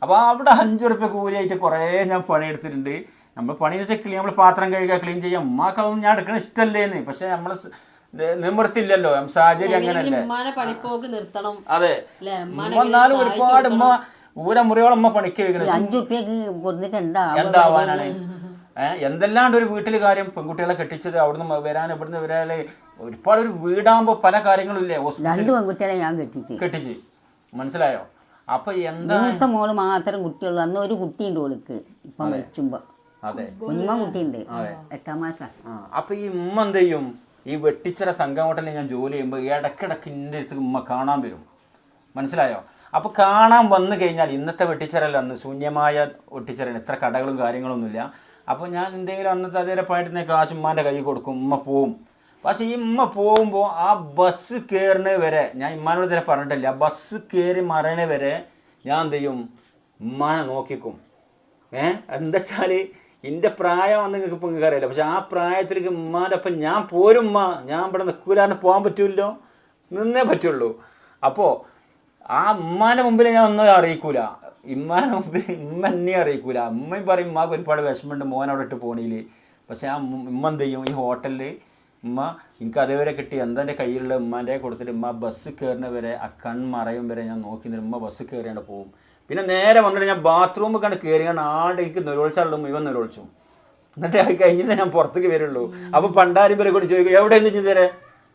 അപ്പോൾ അവിടെ 5 റുപ്യ കൂലിയായിട്ട് കുറേ ഞാൻ പണിയെടുത്തിട്ടുണ്ട്. നമ്മൾ പണി വെച്ചാൽ നമ്മൾ പാത്രം കഴുകുക, ക്ലീൻ ചെയ്യാം. ഉമ്മാക്കൊന്നും ഞാൻ എടുക്കണ ഇഷ്ടമല്ലേന്ന്. പക്ഷെ നമ്മൾ നിവർത്തില്ലല്ലോ, സാഹചര്യം അങ്ങനല്ലേ. അതെ, എന്നാലും ഒരുപാട് ഉമ്മ ഊരമുറിയോളം ഉമ്മ പണിക്ക് വെക്കുന്നത് എന്താവാനാണ്. എന്തെല്ലാണ്ട് ഒരു വീട്ടിൽ കാര്യം, പെൺകുട്ടികളെ കെട്ടിച്ചത്, അവിടുന്ന് വരാൻ ഇവിടുന്ന് വരാൻ ഒരുപാട്. ഒരു വീടാകുമ്പോൾ പല കാര്യങ്ങളും ഇല്ലേ. 2 പെൺകുട്ടികളെ ഞാൻ കെട്ടിച്ച് മനസ്സിലായോ? അപ്പൊ എന്താ മോള് മാത്രം കുട്ടിയുള്ളൂ. അന്ന് ഒരു കുട്ടിയുണ്ട് ഓൾക്ക് ഇപ്പം വെച്ചുമ്പോ. അതെ, കുഞ്ഞുമ്മ കുട്ടിയുണ്ട്, 8ാം മാസം. അപ്പൊ ഈ ഉമ്മ എന്ത് ചെയ്യും, ഈ വെട്ടിച്ചിറ സംഘം ഹോട്ടലിൽ ഞാൻ ജോലി ചെയ്യുമ്പോൾ ഇടയ്ക്കിടയ്ക്ക് എൻ്റെ അടുത്ത് ഉമ്മ കാണാൻ വരും. മനസ്സിലായോ? അപ്പോൾ കാണാൻ വന്നു കഴിഞ്ഞാൽ ഇന്നത്തെ വെട്ടിച്ചിറല്ല, അന്ന് ശൂന്യമായ വെട്ടിച്ചിറയാണ്, ഇത്ര കടകളും കാര്യങ്ങളൊന്നുമില്ല. അപ്പോൾ ഞാൻ എന്തെങ്കിലും അന്നത്തെ അതേ പായിട്ട് കാശ് ഉമ്മാൻ്റെ കൈ കൊടുക്കും, ഉമ്മ പോവും. പക്ഷേ ഈ ഉമ്മ പോകുമ്പോൾ ആ ബസ് കയറുന്നത് വരെ ഞാൻ ഉമ്മാനോട് ഇതുവരെ പറഞ്ഞിട്ടില്ല. ബസ് കയറി മറയണ വരെ ഞാൻ എന്ത് ചെയ്യും, ഉമ്മാനെ നോക്കിക്കും. എന്താ വെച്ചാൽ എൻ്റെ പ്രായം വന്ന് നിങ്ങൾക്ക് ഇപ്പം നിങ്ങൾക്ക് അറിയില്ല. പക്ഷെ ആ പ്രായത്തിലേക്ക് ഉമ്മാൻ്റെ ഒപ്പം ഞാൻ പോരും. ഞാൻ ഇവിടെ നിൽക്കൂലാന്ന് പോകാൻ പറ്റുമല്ലോ, നിന്നേ പറ്റുള്ളൂ. അപ്പോൾ ആ ഉമ്മാൻ്റെ മുമ്പിൽ ഞാൻ ഒന്നും അറിയിക്കൂല, ഉമ്മാൻ്റെ മുമ്പിൽ ഉമ്മ എന്നെ അറിയിക്കൂല. ഉമ്മയും പറയും ഉമ്മാക്ക് ഒരുപാട് വിഷമമുണ്ട് മോൻ അവിടെ ഇട്ട് പോണിയിൽ. പക്ഷെ ആ ഉമ്മ എന്ത് ചെയ്യും, ഈ ഹോട്ടലിൽ ഉമ്മ എനിക്ക് അതേവരെ കിട്ടി എന്താ എൻ്റെ കയ്യിലുള്ള ഉമ്മാൻ്റെ കൊടുത്തിട്ട് ഉമ്മ ബസ് കയറുന്ന വരെ ആ കൺമറയും വരെ ഞാൻ നോക്കി ഉമ്മ ബസ് കയറിയാണ്ട് പോകും. പിന്നെ നേരെ വന്നിട്ട് ഞാൻ ബാത്റൂമിൽ കണ്ട് കയറിയാണ് ആടെ എനിക്ക് നിരോളിച്ചാളും ഇവൻ നിരോളിച്ചു. എന്നിട്ട് അത് കഴിഞ്ഞിട്ട് ഞാൻ പുറത്തേക്ക് വരുള്ളൂ. അപ്പോൾ പണ്ടാരും പേരെ കൂടി ചോദിക്കും എവിടെയെന്ന് ചെയ്തേരെ,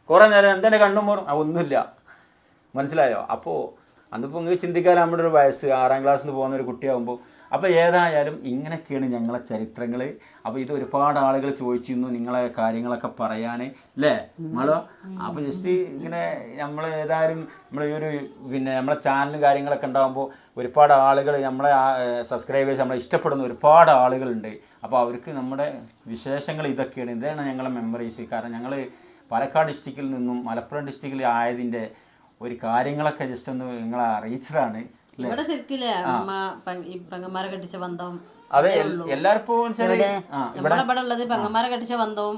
കുറേ നേരം എന്തെന്നെ കണ്ണും പോറും ഒന്നുമില്ല. മനസ്സിലായോ? അപ്പോൾ അന്നിപ്പോൾ നിങ്ങൾക്ക് ചിന്തിക്കാൻ നമ്മുടെ ഒരു വയസ്സ് 6ാം ക്ലാസ്സിൽ നിന്ന് പോകുന്ന ഒരു കുട്ടിയാകുമ്പോൾ. അപ്പോൾ ഏതായാലും ഇങ്ങനെയൊക്കെയാണ് ഞങ്ങളെ ചരിത്രങ്ങൾ. അപ്പോൾ ഇത് ഒരുപാട് ആളുകൾ ചോദിച്ചിരുന്നു നിങ്ങളെ കാര്യങ്ങളൊക്കെ പറയാൻ അല്ലേ നമ്മളോ. അപ്പോൾ ജസ്റ്റ് ഇങ്ങനെ നമ്മൾ ഏതായാലും നമ്മൾ ഈ ഒരു നമ്മളെ ചാനലും കാര്യങ്ങളൊക്കെ ഉണ്ടാകുമ്പോൾ ഒരുപാട് ആളുകൾ നമ്മളെ സബ്സ്ക്രൈബേഴ്സ് നമ്മളെ ഇഷ്ടപ്പെടുന്ന ഒരുപാട് ആളുകളുണ്ട്. അപ്പോൾ അവർക്ക് നമ്മുടെ വിശേഷങ്ങൾ ഇതൊക്കെയാണ്, ഇതാണ് ഞങ്ങളെ മെമ്മറീസ്. കാരണം ഞങ്ങൾ പാലക്കാട് ഡിസ്ട്രിക്റ്റിൽ നിന്നും മലപ്പുറം ഡിസ്ട്രിക്റ്റിൽ ആയതിൻ്റെ ഒരു കാര്യങ്ങളൊക്കെ ജസ്റ്റ് ഒന്ന് നിങ്ങളെ അറിയിച്ചതാണ്. പെങ്ങന്മാരെ കെട്ടിച്ച ബന്ധവും അതെ എല്ലാവർക്കും പെങ്ങന്മാരെ കെട്ടിച്ച ബന്ധവും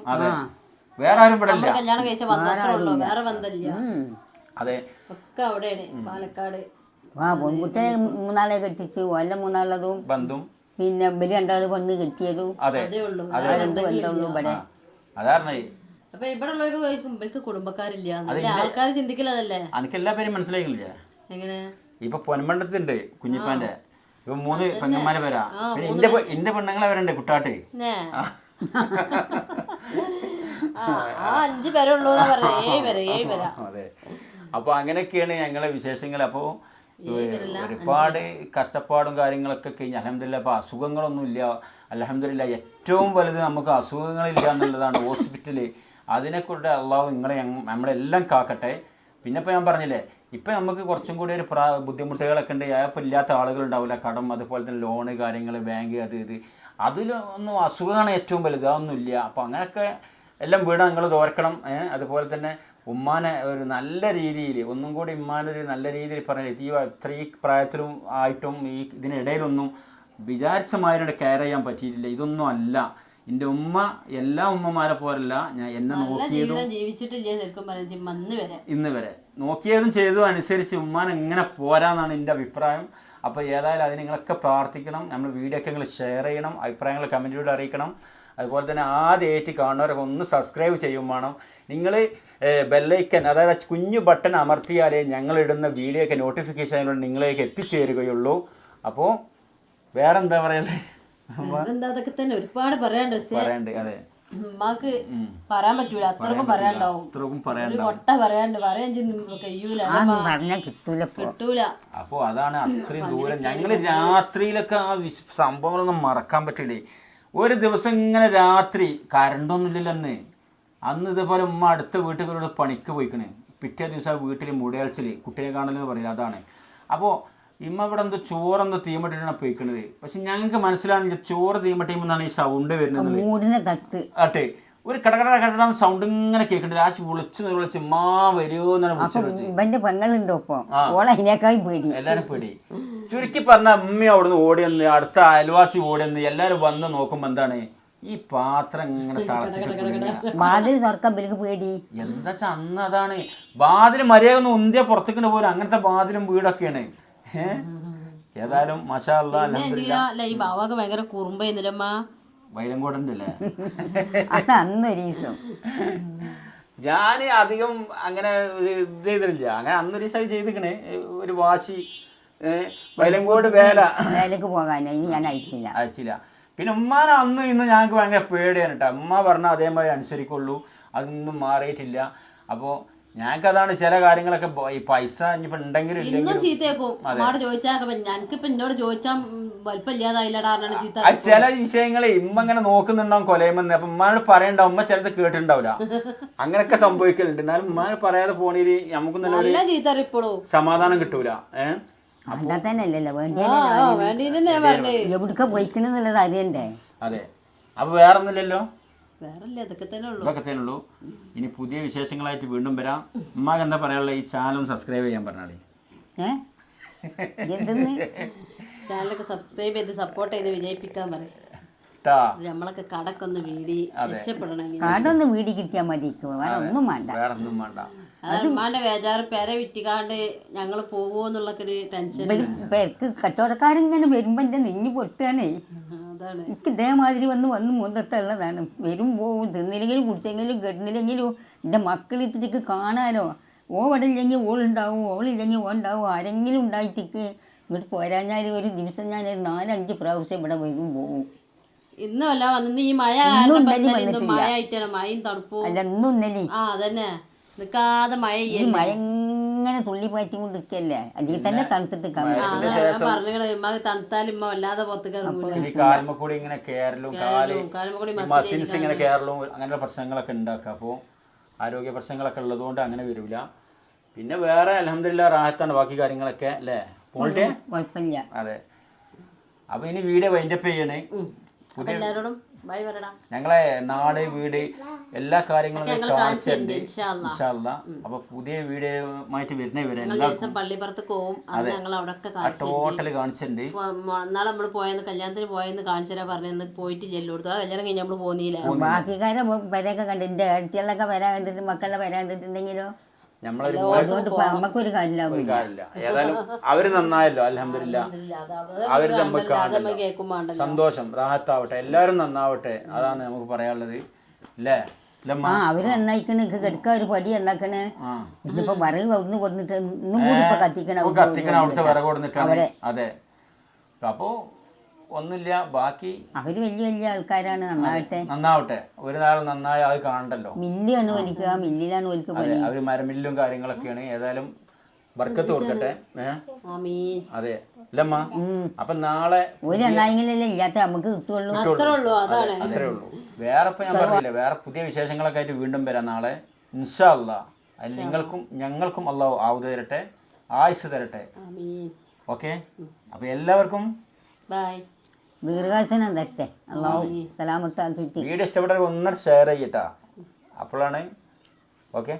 വേറെ ആരും ഇവിടെ കല്യാണം കഴിച്ച ബന്ധത്തിലുള്ളൂ, വേറെ ബന്ധമില്ല. അതെ, ഒക്കെ അവിടെയാണ് പാലക്കാട്. പെൺകുട്ടിയെ 3 കെട്ടിച്ച് ഓല 3 ബന്ധം, പിന്നെ ഇവര് 2 പെണ്ണ് കെട്ടിയതും അതേ ഉള്ളൂ, ബന്ധമുള്ളൂ ഇവിടെ. അതാരണേ. അപ്പൊ ഇവിടെ ഉള്ളവർക്ക് ഇവർക്ക് കുടുംബക്കാരില്ല, ആൾക്കാർ ചിന്തിക്കില്ലതല്ലേ. എനിക്ക് എല്ലാ പേരും മനസ്സിലായില്ലേ? എങ്ങനെ ഇപ്പൊ പൊന്മണ്ടത്തുണ്ട് കുഞ്ഞിപ്പാന്റെ, ഇപ്പൊ 3 പെങ്ങന്മാരെ പേരാ. എന്റെ പെണ്ണുങ്ങളെ വരണ്ടേ കുട്ടാട്ട്. 5 പേരുള്ളൂ. അതെ, അപ്പൊ അങ്ങനെയൊക്കെയാണ് ഞങ്ങളെ വിശേഷങ്ങൾ. അപ്പോൾ ഒരുപാട് കഷ്ടപ്പാടും കാര്യങ്ങളൊക്കെ കഴിഞ്ഞ് അൽഹംദുലില്ലാ ഇപ്പോൾ അസുഖങ്ങളൊന്നും ഇല്ല. അൽഹംദുലില്ലാ ഏറ്റവും വലുത് നമുക്ക് അസുഖങ്ങളില്ല എന്നുള്ളതാണ്. ഹോസ്പിറ്റല് അതിനെക്കൊണ്ട് അള്ളാഹു നമ്മളെല്ലാം കാക്കട്ടെ. പിന്നെ ഇപ്പോൾ ഞാൻ പറഞ്ഞില്ലേ, ഇപ്പം നമുക്ക് കുറച്ചും കൂടി ഒരു ബുദ്ധിമുട്ടുകളൊക്കെ ഉണ്ട്. അപ്പോൾ ഇല്ലാത്ത ആളുകളുണ്ടാവില്ല, കടം, അതുപോലെ തന്നെ ലോണ് കാര്യങ്ങൾ, ബാങ്ക്, അതിലൊന്നും അസുഖമാണ് ഏറ്റവും വലുത്, അതൊന്നുമില്ല. അപ്പോൾ അങ്ങനെയൊക്കെ എല്ലാം വീട് നിങ്ങൾ തോർക്കണം. അതുപോലെ തന്നെ ഉമ്മാനെ ഒരു നല്ല രീതിയിൽ ഒന്നും കൂടി ഉമ്മാനൊരു നല്ല രീതിയിൽ പറഞ്ഞില്ല. ഈ പ്രായത്തിലും ആയിട്ടും ഈ ഇതിനിടയിലൊന്നും വിചാരിച്ച മാതിരി കെയർ ചെയ്യാൻ പറ്റിയിട്ടില്ല. ഇതൊന്നും അല്ല എൻ്റെ ഉമ്മ. എല്ലാ ഉമ്മമാരെ പോലല്ല ഞാൻ എന്നെ നോക്കിയതും ഇന്ന് വരെ നോക്കിയതും ചെയ്തതും അനുസരിച്ച് ഉമ്മാനെ എങ്ങനെ പോരാന്നാണ് എൻ്റെ അഭിപ്രായം. അപ്പോൾ ഏതായാലും അതിന് നിങ്ങളൊക്കെ പ്രാർത്ഥിക്കണം. നമ്മൾ വീഡിയോ ഒക്കെ നിങ്ങൾ ഷെയർ ചെയ്യണം, അഭിപ്രായങ്ങൾ കമൻറ്റിലൂടെ അറിയിക്കണം. അതുപോലെ തന്നെ ആദ്യമായിട്ട് കാണുന്നവരൊക്കെ ഒന്ന് സബ്സ്ക്രൈബ് ചെയ്യും വേണം. നിങ്ങൾ ബെല്ലൈക്കൻ, അതായത് കുഞ്ഞു ബട്ടൺ അമർത്തിയാലേ ഞങ്ങളിടുന്ന വീഡിയോ ഒക്കെ നോട്ടിഫിക്കേഷനിലൂടെ നിങ്ങളിലേക്ക് എത്തിച്ചേരുകയുള്ളൂ. അപ്പോൾ വേറെന്താ പറയണ്ടേ? അതൊക്കെ തന്നെ ഒരുപാട് പറയാണ്ട്. അതെ, ഉമ്മാക്ക് പറയാൻ പറ്റൂല, അത്രക്കും പറയാണ്ടാവും. അത്രക്കും ഒരു പറയാനുണ്ടാവും. കൊട്ട പറയാണ്ട് പറയാൻ കഴിയൂല, പറഞ്ഞാൽ കിട്ടൂല കിട്ടൂല. അപ്പോൾ അതാണ് അത്രയും ദൂരം. ഞങ്ങൾ രാത്രിയിലൊക്കെ ആ സംഭവങ്ങളൊന്നും മറക്കാൻ പറ്റില്ലേ. ഒരു ദിവസം ഇങ്ങനെ രാത്രി കറണ്ടൊന്നും ഇല്ലല്ലോ അന്ന് ഇതേപോലെ ഉമ്മ അടുത്ത വീട്ടുകാരോട് പണിക്ക് പോയിക്കണേ. പിറ്റേ ദിവസം ആ വീട്ടിൽ മുടിയാഴ്ചയിൽ കുട്ടിയെ കാണലെന്ന് പറയില്ല, അതാണ്. അപ്പോൾ ഇമ്മ ഇവിടെ എന്തോ ചോറെന്തോ തീമട്ടിട്ടാണ് പോയിക്കണത്. പക്ഷെ ഞങ്ങൾക്ക് മനസ്സിലാണെങ്കിൽ ചോറ് തീമട്ടിയുമ്പോഴാണ് ഈ സൗണ്ട് വരുന്നത്. ആട്ടെ ഒരു കടകട കട സൗണ്ട് ഇങ്ങനെ കേൾക്കുന്നുണ്ട്. രാശി വിളിച്ച് ഉമ്മാ വരുമോ എന്നാണ് എല്ലാരും പേടി. ചുരുക്കി പറഞ്ഞ ഉമ്മ അവിടുന്ന് ഓടിയെന്ന് അടുത്ത അയൽവാസി ഓടിയെന്ന് എല്ലാരും വന്ന് നോക്കുമ്പോ എന്താണ് ഈ പാത്രം ഇങ്ങനെ തളച്ചിട്ട് വാതിൽ തുറക്കാൻ പേടി. എന്താ വെച്ചാ അന്ന് അതാണ് വാതിൽ മര്യാദ ഒന്നും ഉന്തിയ പുറത്തേക്കിട്ട് പോലും അങ്ങനത്തെ വാതിലും വീടൊക്കെയാണ്. ഏതായാലും മാഷാ അല്ലാഹ് ഈ ബാവാക്ക് ഭയങ്കര കുറുമ്പായിരുന്നില്ലമ്മ. വൈലങ്കോടൻ്റെ അല്ലേ? അന്നൊരു ദിവസം ഞാൻ അധികം അങ്ങനെ ഒരു ഇത് ചെയ്തിട്ടില്ല. അങ്ങനെ അന്നൊരു ദിവസം ചെയ്തിക്കണേ ഒരു വാശി വൈലങ്കോട് വേലക്ക് പോകാൻ ഞാൻ അയച്ചില്ല. പിന്നെ ഉമ്മാനെ അന്നും ഇന്നും ഞങ്ങൾക്ക് ഭയങ്കര പേടിയാണ് കേട്ടോ. ഉമ്മ പറഞ്ഞാൽ അതേമാതിരി അനുസരിക്കുള്ളൂ, അതൊന്നും മാറിയിട്ടില്ല. അപ്പോൾ ഞങ്ങൾക്ക് അതാണ് ചില കാര്യങ്ങളൊക്കെ ഈ പൈസ ഇനിയിപ്പോൾ ഉണ്ടെങ്കിലും ഇല്ലെങ്കിലും ചീത്തയേക്കും. അമ്മയോട് ചോദിച്ചാൽ ഞങ്ങൾക്കിപ്പോൾ എന്നോട് ചോദിച്ചാൽ വലിപ്പമില്ലാതായില്ലടാറാണ് ചീത്ത. ചില വിഷയങ്ങളെ ഇമ്മ ഇങ്ങനെ നോക്കുന്നുണ്ടാവും കൊലയുമെന്ന്. അപ്പം ഉമ്മാനോട് പറയണ്ടാവും, ഉമ്മ ചിലത് കേട്ടിട്ടുണ്ടാവില്ല. അങ്ങനെയൊക്കെ സംഭവിക്കലുണ്ട്. എന്നാലും ഉമ്മാനോട് പറയാതെ പോണീര് നമുക്ക് നല്ല ചീത്ത ഇപ്പോഴും സമാധാനം കിട്ടൂല. എവിടക്ക പോയിക്കണെന്നുള്ളത് അറിയണ്ടേ? അതെ. അപ്പൊ വേറൊന്നുമില്ലല്ലോ, ഇതൊക്കെ തന്നെ ഉള്ളൂ. ഇനി പുതിയ വിശേഷങ്ങളായിട്ട് വീണ്ടും വരാം. ഉമ്മാക്ക് എന്താ പറയാനുള്ള? ഈ ചാനലും സബ്സ്ക്രൈബ് ചെയ്യാൻ പറഞ്ഞാളേ. ചാനലൊക്കെ സബ്സ്ക്രൈബ് ചെയ്ത് സപ്പോർട്ട് ചെയ്ത് വിജയിപ്പിക്കാൻ പറയും. നമ്മളൊക്കെ കടക്കൊന്ന് വീടി രക്ഷപ്പെടണമെങ്കിൽ കടൊന്ന് വീടി കിട്ടിയാൽ മതി, ഒന്നും വേണ്ട. അത് ഉമ്മാന്റെ വേജാറ് പേരെ വിറ്റിക്കാണ്ട് ഞങ്ങൾ പോകുമോന്നുള്ളൊക്കെ ഒരു ടെൻഷൻ. പേർക്ക് കച്ചവടക്കാരിങ്ങനെ വരുമ്പോ എന്റെ നെഞ്ഞു പൊട്ടുകയാണേ. എനിക്ക് ഇതേമാതിരി വന്ന് മുതത്തുള്ളതാണ്. വരും പോവും, തിന്നില്ലെങ്കിലും കുടിച്ചെങ്കിലും കെട്ടുന്നില്ലെങ്കിലും എൻ്റെ മക്കളിത്തിക്ക് കാണാനോ. ഇവിടെ ഇല്ലെങ്കിൽ ഓളുണ്ടാവും, ഓളില്ലെങ്കിൽ ഓണ്ടാവും. ആരെങ്കിലും ഉണ്ടായിട്ടിക്ക് ഇങ്ങോട്ട് പോരാഞ്ഞാൽ ഒരു ദിവസം ഞാൻ 4-5 പ്രാവശ്യം ഇവിടെ വരും പോവും. ഇന്നല്ല വന്ന് ഈ മഴ മഴ ആയിട്ടാണ്, മഴയും തണുപ്പും. അല്ല ഇന്നും ഇന്നലെ അതന്നെ നിക്കാതെ മഴ ഇങ്ങനെ തുള്ളി പാറ്റി കൊണ്ട് നിൽക്കല്ലേ, അല്ലെങ്കിൽ തന്നെ തണുത്തിട്ട് പറഞ്ഞു. തണുത്താലും ഇമ്മ വല്ലാതെ പുറത്ത് അങ്ങനെയുള്ള പ്രശ്നങ്ങളൊക്കെ ഉണ്ടാക്കുക. അപ്പോൾ ആരോഗ്യ പ്രശ്നങ്ങളൊക്കെ ഉള്ളതുകൊണ്ട് അങ്ങനെ വരില്ല. പിന്നെ വേറെ അൽഹംദുലില്ലാ റാഹത്താണ് ബാക്കി കാര്യങ്ങളൊക്കെ അല്ലേ? കുഴപ്പമില്ല. അതെ. അപ്പൊ ഇനി വീഡിയോ വൈൻഡപ്പ് ചെയ്യണേ. ഞങ്ങളെ നാട് വീട് എല്ലാ കാര്യങ്ങളും കാണിച്ചിട്ടുണ്ട് ഇൻഷാ അല്ലാഹ്. അപ്പൊ പുതിയ വീഡിയോമായിട്ട് വരുന്നവരെ പള്ളിപ്പുറത്ത് പോകും, ടോട്ടല് കാണിച്ചിട്ടുണ്ട്. നാളെ നമ്മള് പോയെന്ന് കല്യാണത്തിന് പോയെന്ന് കാണിച്ചാ പറഞ്ഞെന്ന് പോയിട്ടില്ല. എല്ലായിടത്തും ആ കല്യാണം കഴിഞ്ഞ് നമ്മള് പോന്നില്ല. ബാക്കിക്കാരെ വരെയൊക്കെ കണ്ടിട്ട് അടുത്തുള്ളൊക്കെ വരാൻ കണ്ടിട്ട് മക്കളെ വരാൻ കണ്ടിട്ടുണ്ടെങ്കിലോ നമുക്കൊരു കാര്യമില്ല. ഏതായാലും അവര് നന്നായല്ലോ അൽഹംദുലില്ലാ. അവര് നമുക്ക് സന്തോഷം, റാഹത്താവട്ടെ, എല്ലാവരും നന്നാവട്ടെ. അതാണ് നമുക്ക് പറയാനുള്ളത് അല്ലേ? അവര് നന്നായിക്കണ്, കിടക്ക ഒരു പടി നന്നാക്കണ്. ഇതിപ്പോ വിറക് അവിടുന്ന് കൊടുത്തിട്ട് ഇന്നും കൂടി ഇപ്പൊ കത്തിക്കണം അവിടുത്തെ വിറക് കൊടുത്തിട്ടാണ്. അതെ. അപ്പോ ഒന്നുമില്ല, ബാക്കി അവര് വലിയ ആൾക്കാരാണ്. നന്നാവട്ടെ. ഒരു നാൾ നന്നായി അത് കാണണ്ടല്ലോ. മില്ലാണ് വലിക്കുക, മില്ലിലാണ് വലിക്കുക. അവര് മരമില്ലും കാര്യങ്ങളൊക്കെയാണ്. ഏതായാലും ബർക്കത്ത് കൊടുക്കട്ടെ. അതെ അല്ലമ്മ. അപ്പൊ നാളെ ഇല്ലാത്ത നമുക്ക് കിട്ടുള്ളൂ. അത്രേ ഉള്ളൂ. വേറെ ഇപ്പൊ ഞാൻ പറഞ്ഞില്ലേ, വേറെ പുതിയ വിശേഷങ്ങളൊക്കെ ആയിട്ട് വീണ്ടും വരാം നാളെ ഇൻഷാ അല്ലാഹ്. അതിൽ നിങ്ങൾക്കും ഞങ്ങൾക്കും അല്ലാഹു ആവുക തരട്ടെ, ആയുസ് തരട്ടെ. ഓക്കെ. അപ്പൊ എല്ലാവർക്കും ദീർഘാസനം തരട്ടെ. അല്ലാഹു സലാമത്താക്കി. വീഡിയോ ഇഷ്ടപ്പെട്ടവർ ഒന്നും ഷെയർ ചെയ്യട്ടാ. അപ്പോഴാണ് ഓക്കെ.